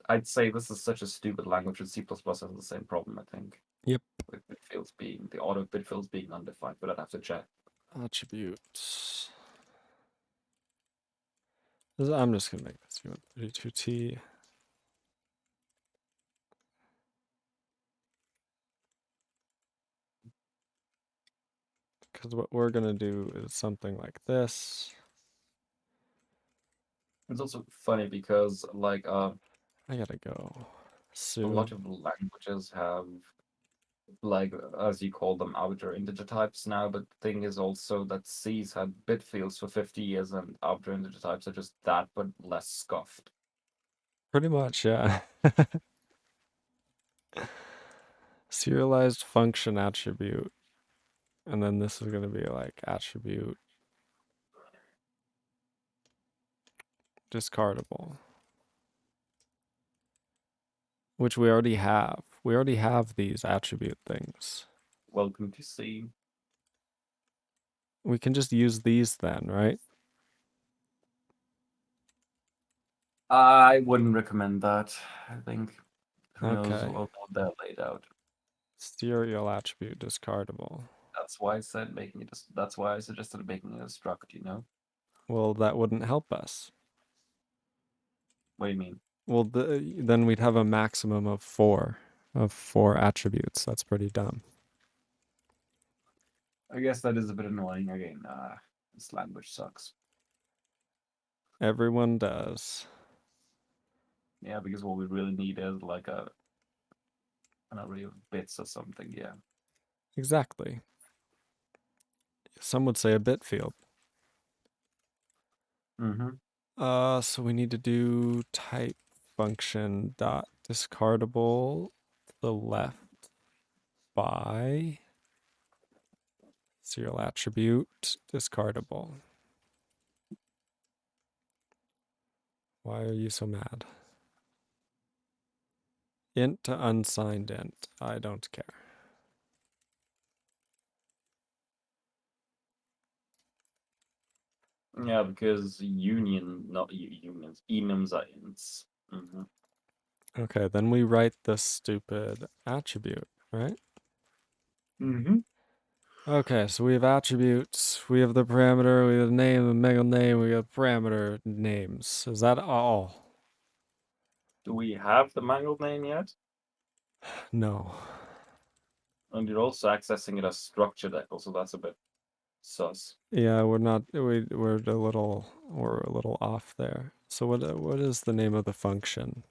I'd say this is such a stupid language, and C++ has the same problem, I think, Yep. with bit fields being the order of bit fields being undefined, but I'd have to check. Attributes. I'm just gonna make this 32T. Because what we're gonna do is something like this. It's also funny because like I gotta go a lot soon. of languages have like as you call them arbitrary integer types now, but the thing is also that C's had bit fields for 50 years and arbitrary integer types are just that but less scuffed. Pretty much, yeah. Serialized function attribute. And then this is gonna be like attribute discardable. Which we already have. We already have these attribute things. Welcome to C. We can just use these then, right? I wouldn't recommend that. I think who knows Okay. what they're laid out. Serial attribute discardable. That's why I said making it. That's why I suggested making it a struct. You know. Well, that wouldn't help us. What do you mean? Well, then we'd have a maximum of four attributes. That's pretty dumb. I guess that is a bit annoying. Again, this language sucks. Everyone does. Yeah, because what we really need is like an array of bits or something. Yeah. Exactly. Some would say a bit field. Mm-hmm. So we need to do type function dot discardable to the left by serial attribute discardable. Why are you so mad? Int to unsigned int. I don't care. Yeah, because not unions, enums are ints. Mm-hmm. Okay, then we write this stupid attribute, right? Mm-hmm. Okay, so we have attributes, we have the parameter, we have the name, the mega name, we have parameter names. Is that all? Do we have the manual name yet? No. And you're also accessing it as structured echo, so that's a bit sus. Yeah, we're not we're a little off there. So what is the name of the function?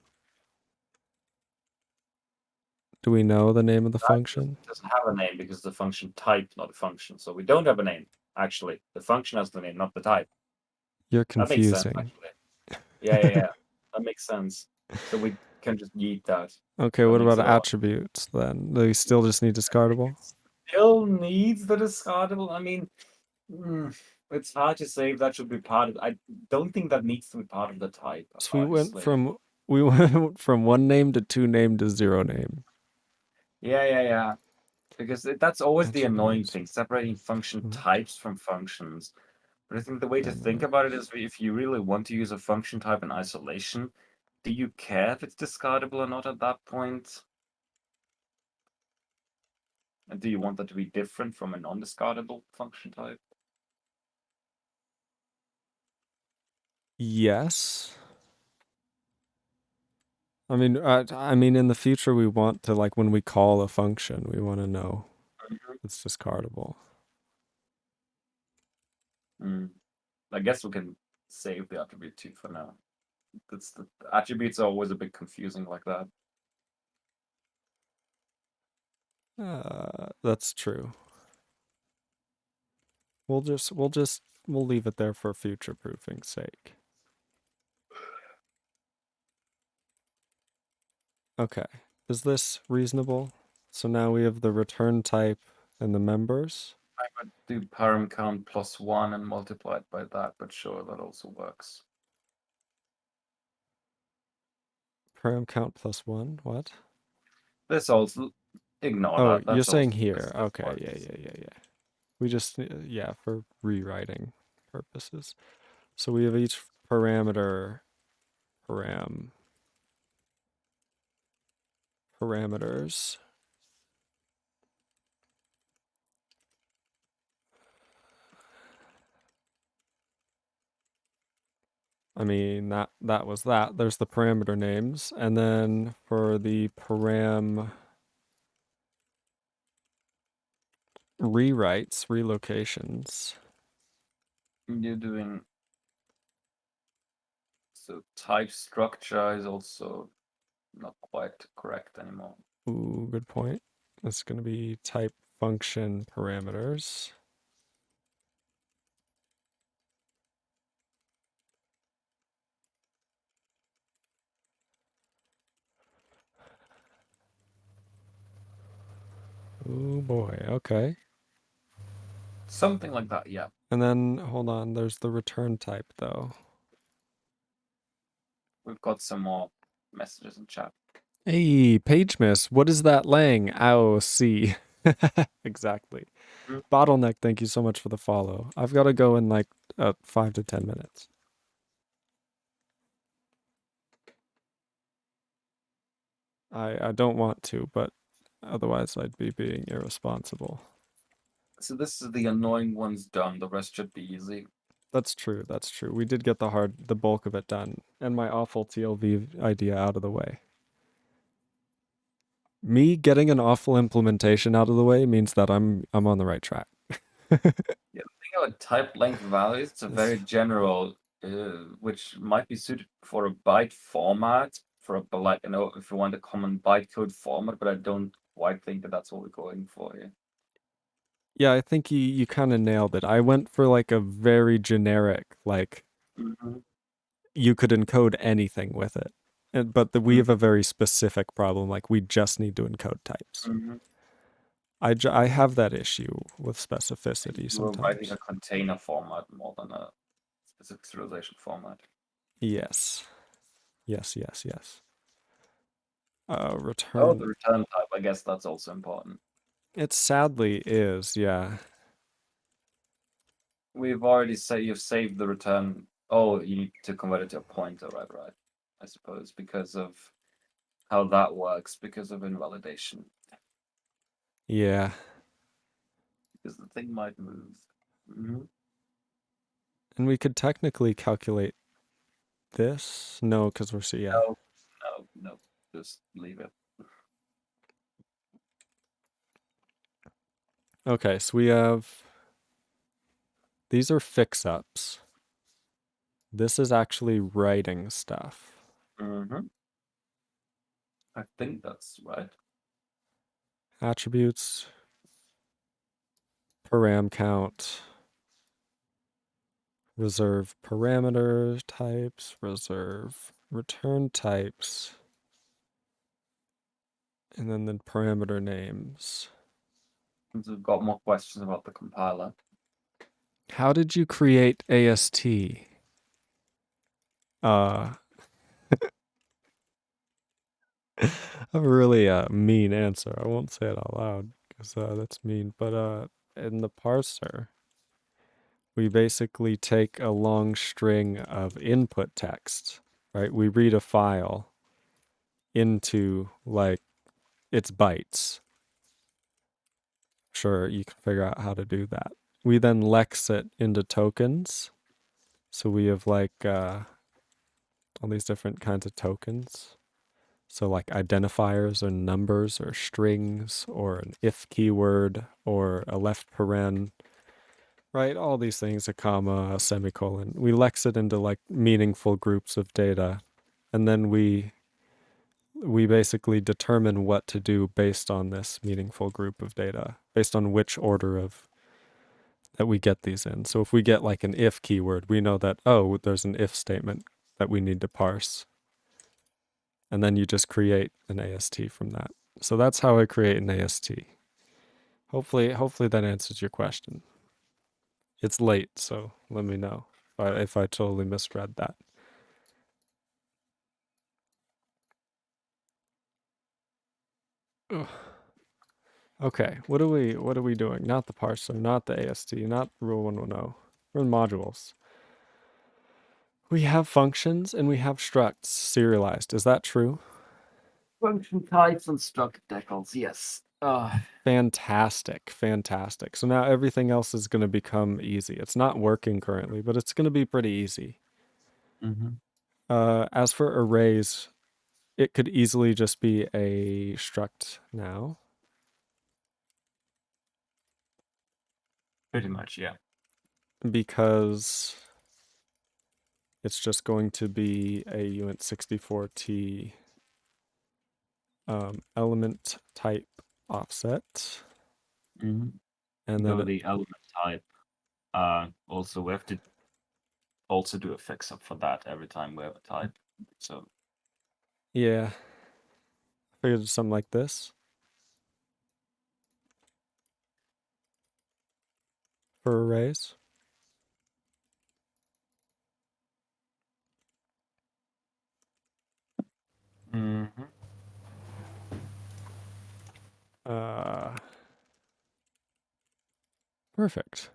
Do we know the name of the That function? doesn't have a name because it's a function type, not a function. So we don't have a name, actually. The function has the name, not the type. You're That makes sense, confusing. actually. Yeah. That makes sense. So we can just yeet that. Okay, That what makes about it all. attributes then? Do we still just need discardable? It still needs the discardable. I mean, it's hard to say if that should be part of. I don't think that needs to be part of the type, So honestly. we went from one name to two name to zero name. Yeah. Because that's always the annoying Attributes. thing, separating function Mm, types from functions. But I think the way to think Parameter. about it is if you really want to use a function type in isolation, do you care if it's discardable or not at that point? And do you want that to be different from a non-discardable function type? Yes. I mean, in the future, we want to like when we call a function, we want to know Mhm. it's discardable. Mm. I guess we can save the attribute too for now. The attributes are always a bit confusing like that. That's true. We'll leave it there for future proofing sake. Okay. Is this reasonable? So now we have the return type and the members. I would do param count plus one and multiply it by that, but sure, that also works. Param count plus one. What? This also ignore Oh, that. you're That's saying also here. this Okay. works. Yeah. We just, yeah, for rewriting purposes. So we have each parameter, param, parameters. I mean, that was that. There's the parameter names. And then for the param rewrites, relocations. You're doing so type structure is also not quite correct anymore. Ooh, good point. It's going to be type function parameters. Oh boy, okay. Something like that, yeah. And then hold on, there's the return type though. We've got some more messages in chat. Hey, page miss, what is that Lang? Ow, see. Exactly. Mm. Bottleneck, thank you so much for the follow. I've got to go in like 5 to 10 minutes. I don't want to, but otherwise I'd be being irresponsible. So this is the annoying ones done. The rest should be easy. That's true. That's true. We did get the bulk of it done, and my awful TLV idea out of the way. Me getting an awful implementation out of the way means that I'm on the right track. Yeah, the thing about type length values, it's a This, very general, which might be suited for a byte format, for a like if you want a common bytecode format, but I don't quite think that that's what we're going for here. yeah, I think you kind of nailed it. I went for like a very generic, like Mhm. you could encode anything with it. We Mm, have a very specific problem, like we just need to encode types. mhm. I have that issue with specificity You were writing sometimes. a container format more than a specific serialization format. Yes. Yes. Oh, Return. the return type, I guess that's also important. It sadly is, yeah. We've already say you've saved the return. Oh, you need to convert it to a pointer, right. I suppose because of how that works, because of invalidation. Yeah. Because the thing might move. Mhm. And we could technically calculate this. No, because we're, so yeah. No, no, just leave it. Okay, so we have these are fix-ups. This is actually writing stuff. Mm-hmm. I think that's right. Attributes, param count, reserve parameter types, reserve return types, and then the parameter names. We've got more questions about the compiler. How did you create AST? Uh, a really mean answer. I won't say it out loud because that's mean. But in the parser, we basically take a long string of input text, right? We read a file into like its bytes. Sure, you can figure out how to do that. We then lex it into tokens. So we have like all these different kinds of tokens. So like identifiers or numbers or strings or an if keyword or a left paren, right? All these things, a comma, a semicolon. We lex it into like meaningful groups of data. And then we basically determine what to do based on this meaningful group of data, based on which order of that we get these in. So if we get like an if keyword, we know that, oh, there's an if statement that we need to parse. And then you just create an AST from that. So that's how I create an AST. Hopefully that answers your question. It's late, so let me know if I totally misread that. Ugh. Okay, what are we doing? Not the parser, not the AST, not rule 110. We're in modules. We have functions and we have structs serialized. Is that true? Function types and struct decals, yes. Fantastic, fantastic. So now everything else is going to become easy. It's not working currently, but it's going to be pretty easy. Mm-hmm. As for arrays, it could easily just be a struct now. Pretty much, yeah. Because it's just going to be a uint64t element type offset. Mm-hmm. And Go then, the element type. Also, we have to also do a fix up for that every time we have a type. So yeah, I figured something like this for arrays. mm-hmm. Uh, Perfect.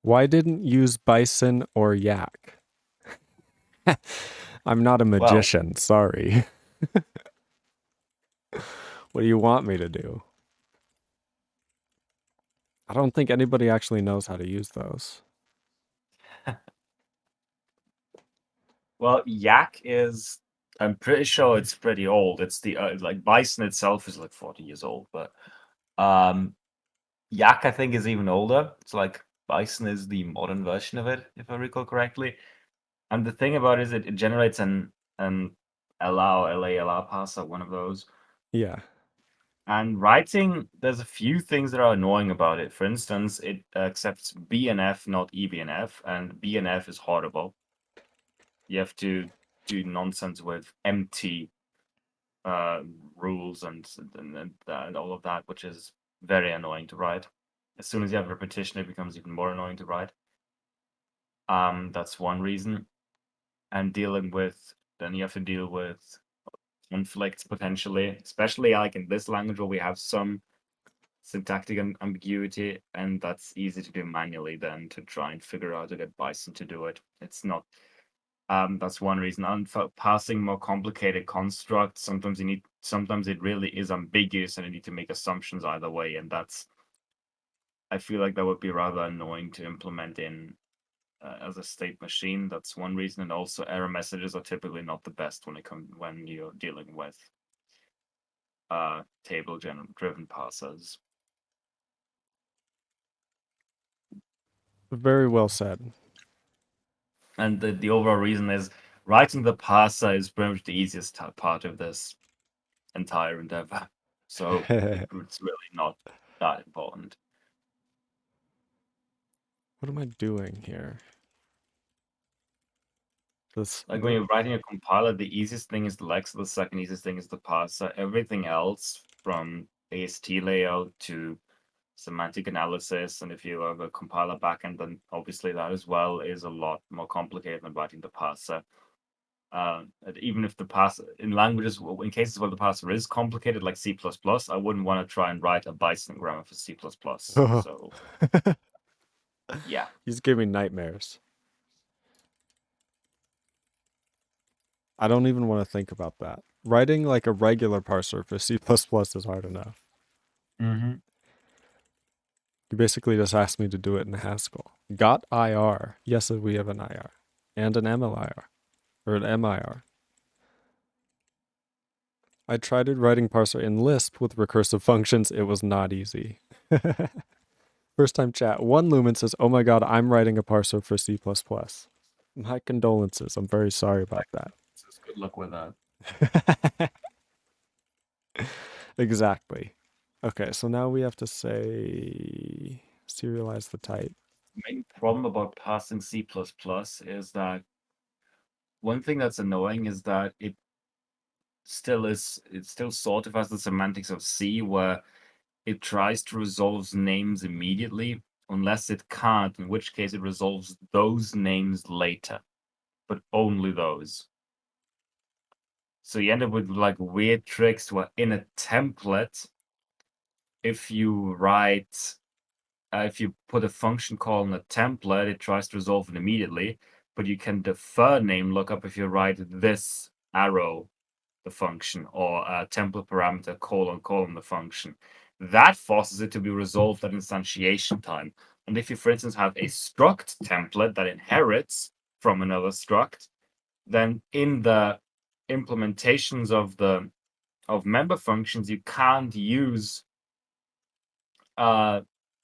Why didn't use bison or yak? I'm not a Well, magician, sorry. What do you want me to do? I don't think anybody actually knows how to use those. well, yak is. I'm pretty sure it's pretty old. It's the like bison itself is like 40 years old, but um, yak I think is even older. It's like bison is the modern version of it, if I recall correctly. And the thing about it is it generates an allow parser, one of those. Yeah. And writing, there's a few things that are annoying about it. For instance, it accepts BNF, not EBNF, and BNF is horrible. You have to do nonsense with empty uh, rules and all of that, which is very annoying to write. As soon as you have repetition, it becomes even more annoying to write. That's one reason. And dealing with then you have to deal with conflicts potentially, especially like in this language where we have some syntactic ambiguity, and that's easy to do manually than to try and figure out to get Bison to do it. It's not. That's one reason. And for passing more complicated constructs, sometimes it really is ambiguous, and you need to make assumptions either way, and that's. I feel like that would be rather annoying to implement in as a state machine. That's one reason, and also error messages are typically not the best when you're dealing with driven parsers. Very well said. And the overall reason is writing the parser is pretty much the easiest part of this entire endeavor. So What it's really not that important. am I doing here? This Like when you're writing a compiler, the easiest thing is the lexer, the second easiest thing is the parser. Everything else, from AST layout to semantic analysis, and if you have a compiler backend, then obviously that as well is a lot more complicated than writing the parser. And even if the parser in languages, in cases where the parser is complicated, like C++, I wouldn't want to try and write a Bison grammar for C++. So yeah. He's giving nightmares. I don't even want to think about that. Writing like a regular parser for C++ is hard enough. Mm-hmm. You basically just asked me to do it in Haskell. Got IR. Yes, we have an IR. And an MLIR. Or an MIR. I tried it writing parser in Lisp with recursive functions. It was not easy. First time chat. One Lumen says, "Oh my god, I'm writing a parser for C++." My condolences. I'm very sorry about that. Good luck with that. Exactly. Okay, so now we have to say serialize the type. The main problem about parsing C++ is that one thing that's annoying is that it still sort of has the semantics of C, where it tries to resolve names immediately unless it can't, in which case it resolves those names later, but only those. So you end up with like weird tricks where in a template, if you write if you put a function call in a template, it tries to resolve it immediately, but you can defer name lookup if you write this arrow, the function, or a template parameter colon the function. That forces it to be resolved at instantiation time. And if you, for instance, have a struct template that inherits from another struct, then in the implementations of member functions, you can't use uh,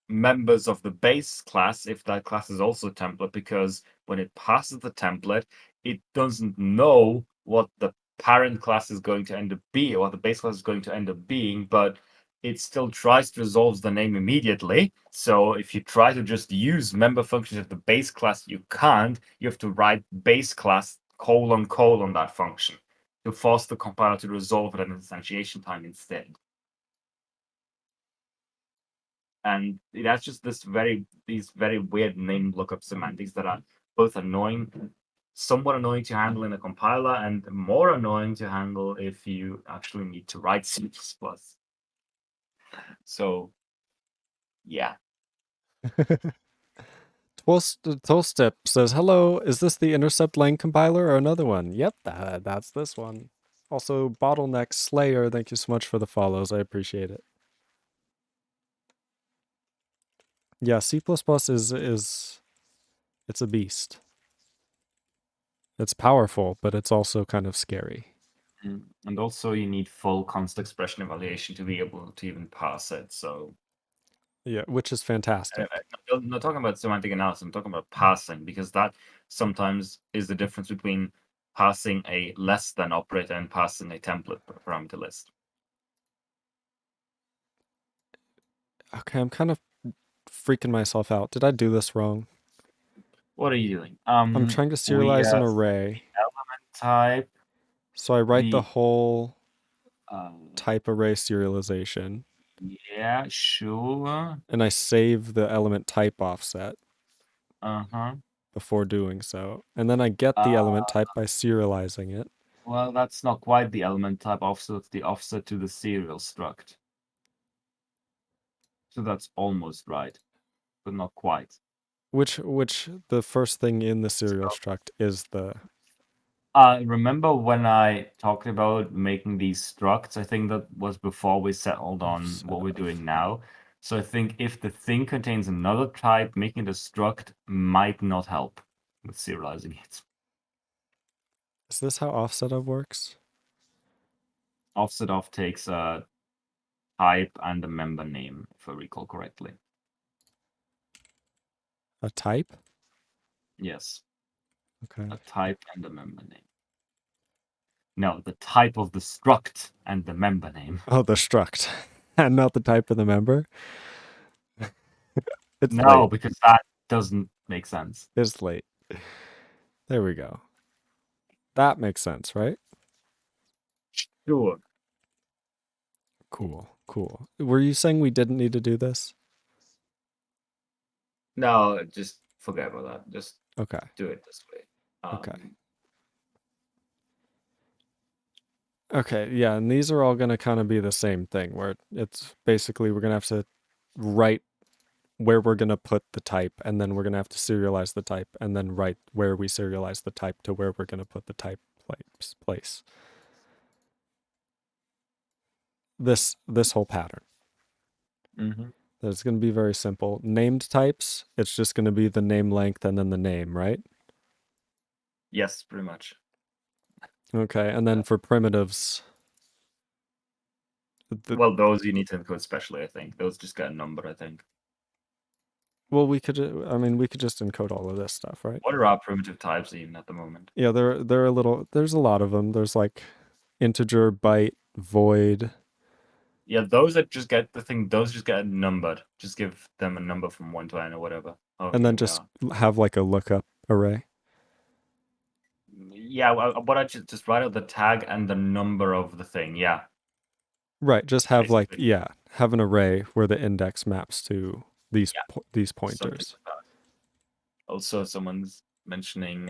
members of the base class if that class is also a template, because when it passes the template, it doesn't know what the parent class is going to end up being, or what the base class is going to end up being, but it still tries to resolve the name immediately. So if you try to just use member functions of the base class, you can't. You have to write base class colon that function to force the compiler to resolve it at instantiation time instead. And that's just these very weird name lookup semantics that are both annoying, somewhat annoying to handle in a compiler, and more annoying to handle if you actually need to write C++. So yeah. Toastep says, "Hello, is this the intercept lang compiler or another one?" Yep, that's this one. Also, Bottleneck Slayer, thank you so much for the follows. I appreciate it. Yeah, C++ is it's a beast. It's powerful, but it's also kind of scary. And also you need full constant expression evaluation to be able to even pass it. So Yeah, which is fantastic. I'm not talking about semantic analysis, I'm talking about passing, because that sometimes is the difference between passing a less than operator and passing a template parameter list. Okay, I'm kind of freaking myself out. Did I do this wrong? What are you doing? I'm trying to We serialize an array. element type So I write the the whole uh, type array serialization yeah, sure. and I save the element type offset Uh-huh. before doing so. And then I get the element Uh, type by serializing it. well, that's not quite the element type offset, it's the offset to the serial struct. So that's almost right, but not quite. Which the first thing in the serial So, struct is the remember when I talked about making these structs? I think that was before we settled on offset what we're of. doing now. So I think if the thing contains another type, making it a struct might not help with serializing it. Is this how offset of works? Offset off takes a type and a member name, if I recall correctly. A type? Yes, Okay. a type and a member name. No, the type of the struct and the member name. Oh, the struct, and not the type of the member. It's No, late. because that doesn't make sense. It's late. There we go. That makes sense, right? Sure. Cool. Cool. Were you saying we didn't need to do this? No, just forget about that. Just Okay. do it this way. Okay. Um, Okay. Yeah. And these are all going to kind of be the same thing where it's basically we're going to have to write where we're going to put the type, and then we're going to have to serialize the type, and then write where we serialize the type to where we're going to put the type place. This whole pattern. mhm. It's going to be very simple. Named types, it's just going to be the name length and then the name, right? Yes, pretty much. Okay. And then for primitives, the, Well, those you need to encode specially, I think. Those just get a number, I think. well, I mean, we could just encode all of this stuff, right? What are our primitive types even at the moment? Yeah, there's a lot of them. There's like integer, byte, void, Yeah, those that just get the thing, those just get numbered. Just give them a number from 1 to n or whatever. However and then many they just are. have like a lookup array. Yeah, what I just write out the tag and the number of the thing. Yeah, Right, just have like basically. yeah, have an array where the index maps to Yeah, these something pointers. like that. Also, someone's mentioning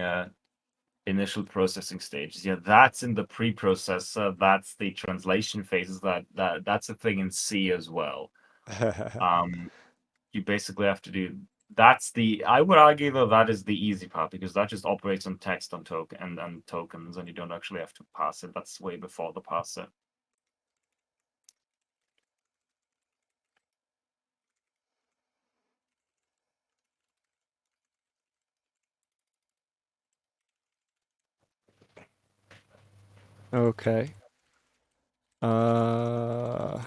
initial processing stages. Yeah, that's in the pre-processor. That's the translation phases. That's a thing in C as well. Um, you basically have to do that's the I would argue though that is the easy part because that just operates on text on token and tokens and you don't actually have to pass it. That's way before the parser. Okay. Uh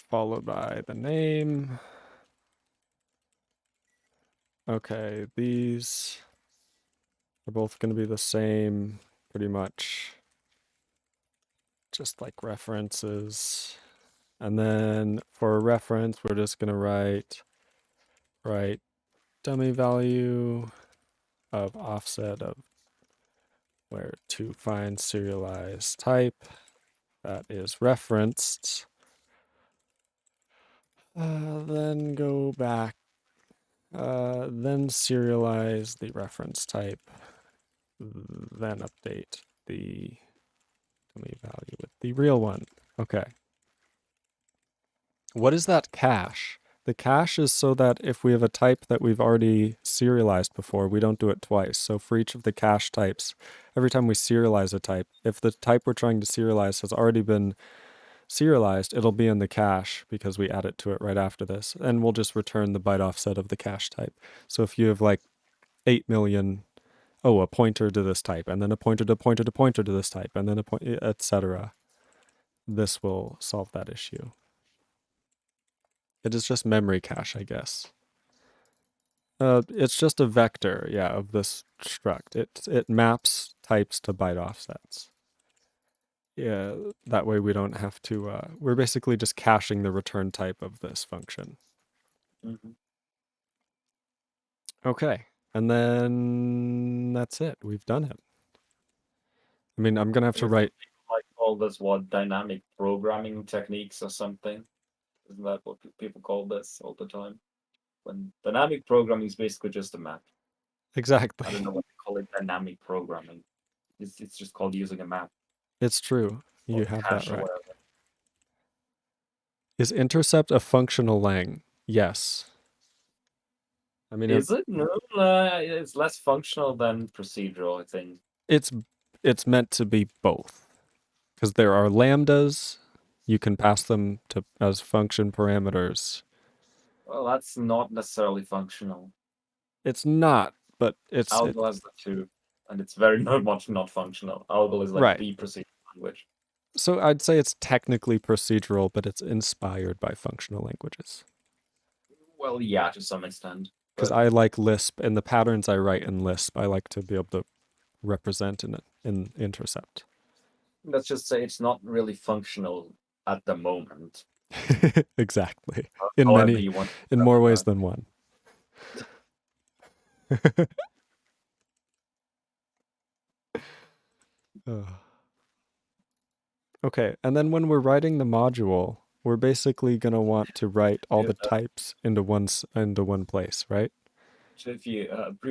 Followed by the name. Okay, these are both going to be the same pretty much, just like references. And then for a reference, we're just going to write dummy value of offset of where to find serialized type that is referenced. Then go back, then serialize the reference type, then update the dummy value with the real one. Okay. What is that cache? The cache is so that if we have a type that we've already serialized before, we don't do it twice. So for each of the cache types, every time we serialize a type, if the type we're trying to serialize has already been serialized, it'll be in the cache because we add it to it right after this. And we'll just return the byte offset of the cache type. So if you have like 8 million, oh, a pointer to this type, and then a pointer to pointer to pointer to this type, and then a point, etc., this will solve that issue. It is just memory cache, I guess. It's just a vector, yeah, of this struct. It maps types to byte offsets. Yeah, that way we don't have to. We're basically just caching the return type of this function. Mhm. Okay, and then that's it. We've done it. I mean, I'm gonna have I to guess some write. people like call this what dynamic programming techniques or something. Isn't that what people call this all the time? When dynamic programming is basically just a map. I don't Exactly. know what they call it dynamic programming. It's just called using a map It's true. or You have that cache or right. whatever. Is intercept a functional lang? Yes. I mean, Is it? No, it's less functional than procedural, I think. it's it's meant to be both. Because there are lambdas, you can pass them to as function parameters. Well, that's not necessarily functional. It's not, but it Algo has the two, and it's very not much not functional. Algo is like right. the procedural language. So I'd say it's technically procedural, but it's inspired by functional languages. Well, yeah, to some extent, Because but I like Lisp, and the patterns I write in Lisp, I like to be able to represent in intercept. let's just say it's not really functional at the moment. Exactly. However you want to In more interpret ways that. than one. Ugh. Okay, and then when we're writing the module, we're basically gonna want to write all Yeah, the types into one place, right? so if you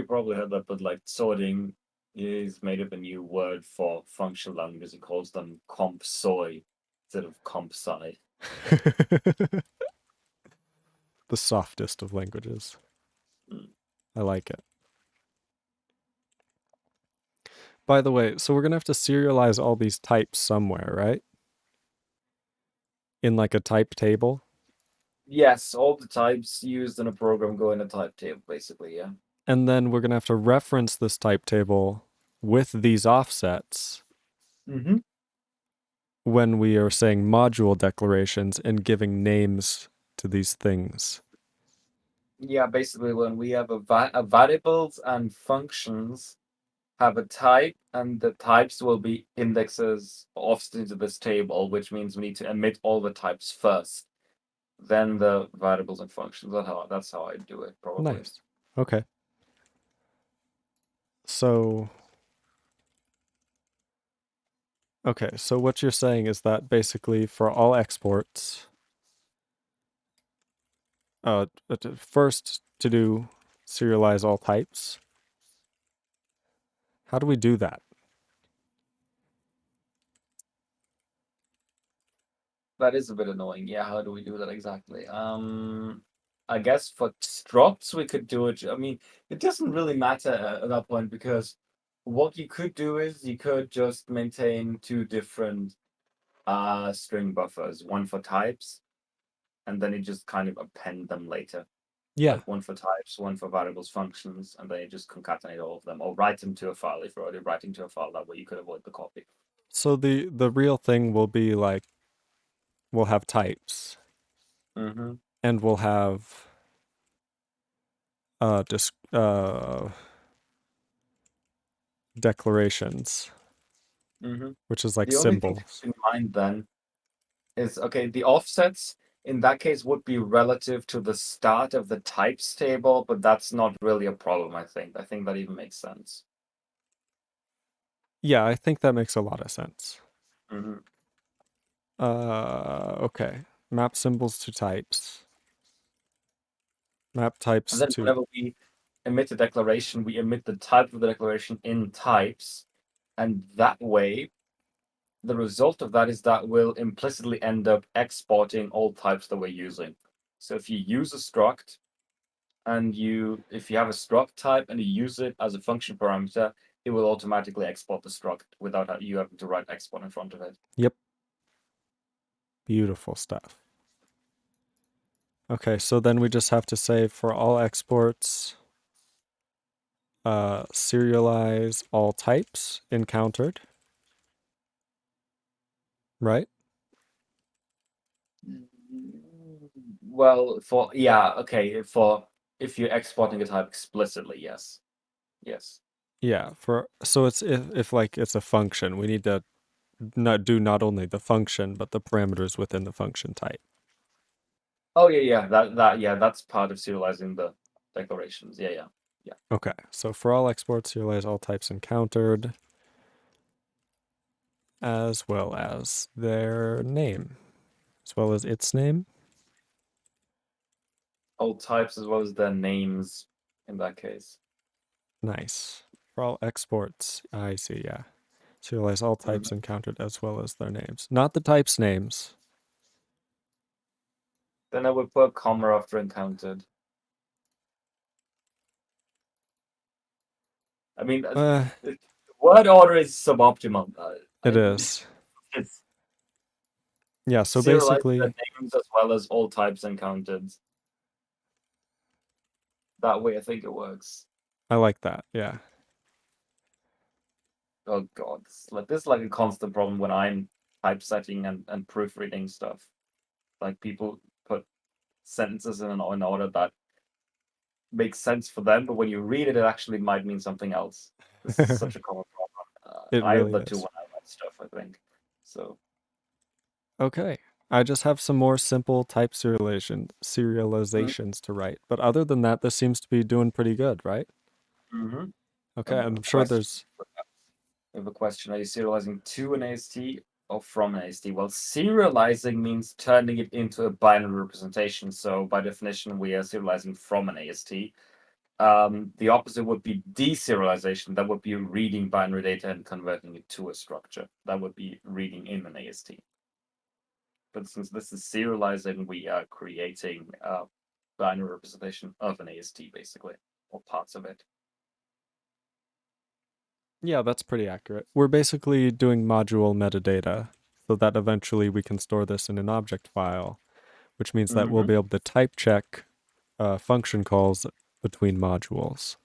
probably heard that, but like sorting is made up a new word for functional languages. It calls them comp soy instead of comp sci. The softest of languages. Mm. I like it. By the way, so we're gonna have to serialize all these types somewhere, right? In like a type table. Yes, all the types used in a program go in a type table, basically. Yeah. And then we're gonna have to reference this type table with these offsets Mm-hmm. when we are saying module declarations and giving names to these things. Yeah, basically when we have a variables and functions have a type, and the types will be indexes offset into this table, which means we need to emit all the types first, then the variables and functions. That's how I do it, probably. Nice. Okay. So, okay, so what you're saying is that basically for all exports, first to do serialize all types. How do we do that? That is a bit annoying. Yeah, how do we do that exactly? I guess for structs we could do it. I mean, it doesn't really matter at that point because what you could do is you could just maintain two different string buffers, one for types, and then you just kind of append them later. Yeah. Like one for types, one for variables, functions, and then you just concatenate all of them, or write them to a file if you're already writing to a file. That way you could avoid the copy. So the real thing will be like we'll have types Mm-hmm. and we'll have just declarations, Mm-hmm. which is like The only thing to symbols. keep in mind then is okay, the offsets in that case would be relative to the start of the types table, but that's not really a problem, I think. I think that even makes sense. Yeah, I think that makes a lot of sense. Mm-hmm. Okay. Map symbols to types. Map And types then to whenever we emit a declaration, we emit the type of the declaration in types, and that way the result of that is that we'll implicitly end up exporting all types that we're using. So if you use a struct and if you have a struct type and you use it as a function parameter, it will automatically export the struct without you having to write export in front of it. Yep, beautiful stuff. Okay, so then we just have to say for all exports, serialize all types encountered, right? Well, for yeah, okay, for if you're exporting a type explicitly, yes. Yes. Yeah, for so it's if like it's a function, we need to not only the function but the parameters within the function type. Oh yeah, yeah, that's part of serializing the declarations. Yeah, yeah. Yeah. Okay, so for all exports, serialize all types encountered as well as their name, as well as its name. All types as well as their names in that case. Nice. For all exports, I see, yeah. Serialize all Mhm. types encountered as well as their names. Not the types' names. Then I would put a comma after encountered. I mean, Uh, the word order is suboptimal. it is. It's Yeah, so serialized the basically, names as well as all types encountered. That way, I think it works. I like that. Yeah. Oh god, this is like a constant problem when I'm typesetting and proofreading stuff. Like people put sentences in an order that makes sense for them, but when you read it, it actually might mean something else. This is such a common problem. It I have really that too is. when I write stuff, I think. So, Okay. I just have some more simple type mm, serializations to write. But other than that, this seems to be doing pretty good, right? mm-hmm. Okay, A I'm sure question. there's I have a question. Are you serializing to an AST or from an AST? Well, serializing means turning it into a binary representation. So by definition, we are serializing from an AST. The opposite would be deserialization. That would be reading binary data and converting it to a structure. That would be reading in an AST. But since this is serializing, we are creating a binary representation of an AST, basically, or parts of it. yeah, that's pretty accurate. We're basically doing module metadata so that eventually we can store this in an object file, which means that we'll Mm-hmm. be able to type check function calls between modules.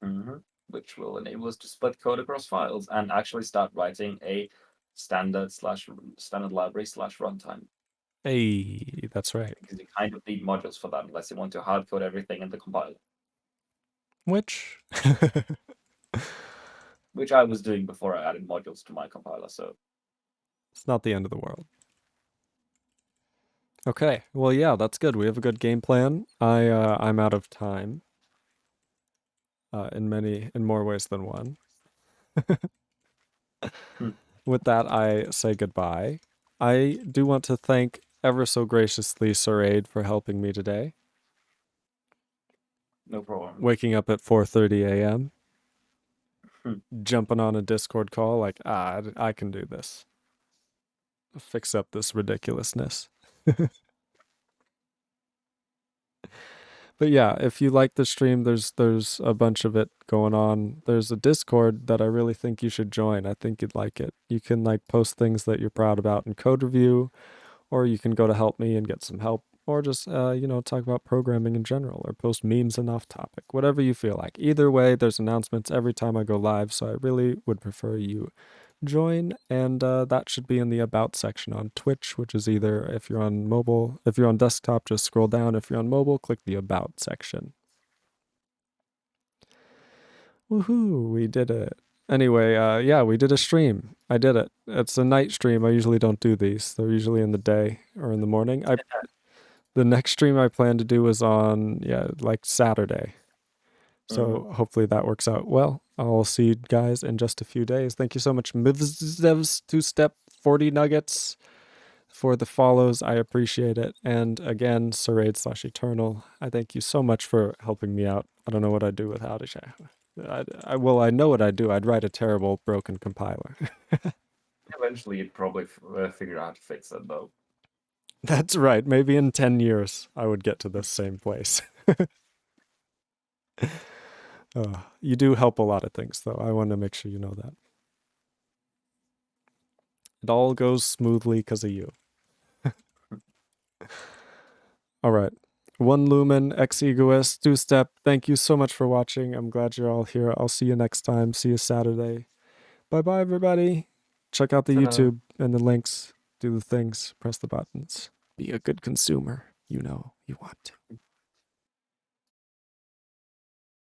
Mm-hmm. Which will enable us to split code across files and actually start writing a standard library slash runtime. Hey, that's right. Because you kind of need modules for that unless you want to hard code everything in the compiler, Which which I was doing before I added modules to my compiler. So it's not the end of the world. Okay. Well, yeah, that's good. We have a good game plan. I'm out of time in more ways than one. hmm, With that, I say goodbye. I do want to thank ever so graciously Sir Aid for helping me today, no problem. waking up at 4:30 a.m., Hmm, jumping on a Discord call like, I can do this. Fix up this ridiculousness. But yeah, if you like the stream, there's a bunch of it going on. There's a Discord that I really think you should join. I think you'd like it. You can like post things that you're proud about in code review, or you can go to help me and get some help, or just talk about programming in general, or post memes and off topic, whatever you feel like. Either way, there's announcements every time I go live, so I really would prefer you join, and that should be in the about section on Twitch, which is either if you're on mobile, if you're on desktop, just scroll down. If you're on mobile, click the about section. Woohoo, we did it. Anyway, yeah, we did a stream. I did it. It's a night stream. I usually don't do these. They're usually in the day or in the morning. The next stream I plan to do is on, yeah, like Saturday. hmm. So hopefully that works out well. I'll see you guys in just a few days. Thank you so much, Mivs Two Step 40 Nuggets, for the follows. I appreciate it. And again, Sarade/Eternal, I thank you so much for helping me out. I don't know what I'd do without it. Well, I know what I'd do. I'd write a terrible broken compiler. Eventually, you'd probably figure out how to fix it, though. That's right. Maybe in 10 years, I would get to this same place. You do help a lot of things, though. I want to make sure you know that. It all goes smoothly because of you. All right. One Lumen, Ex Egoist, Two Step, thank you so much for watching. I'm glad you're all here. I'll see you next time. See you Saturday. Bye bye, everybody. Check out the Ta-da. YouTube and the links. Do the things. Press the buttons. Be a good consumer. You know you want to.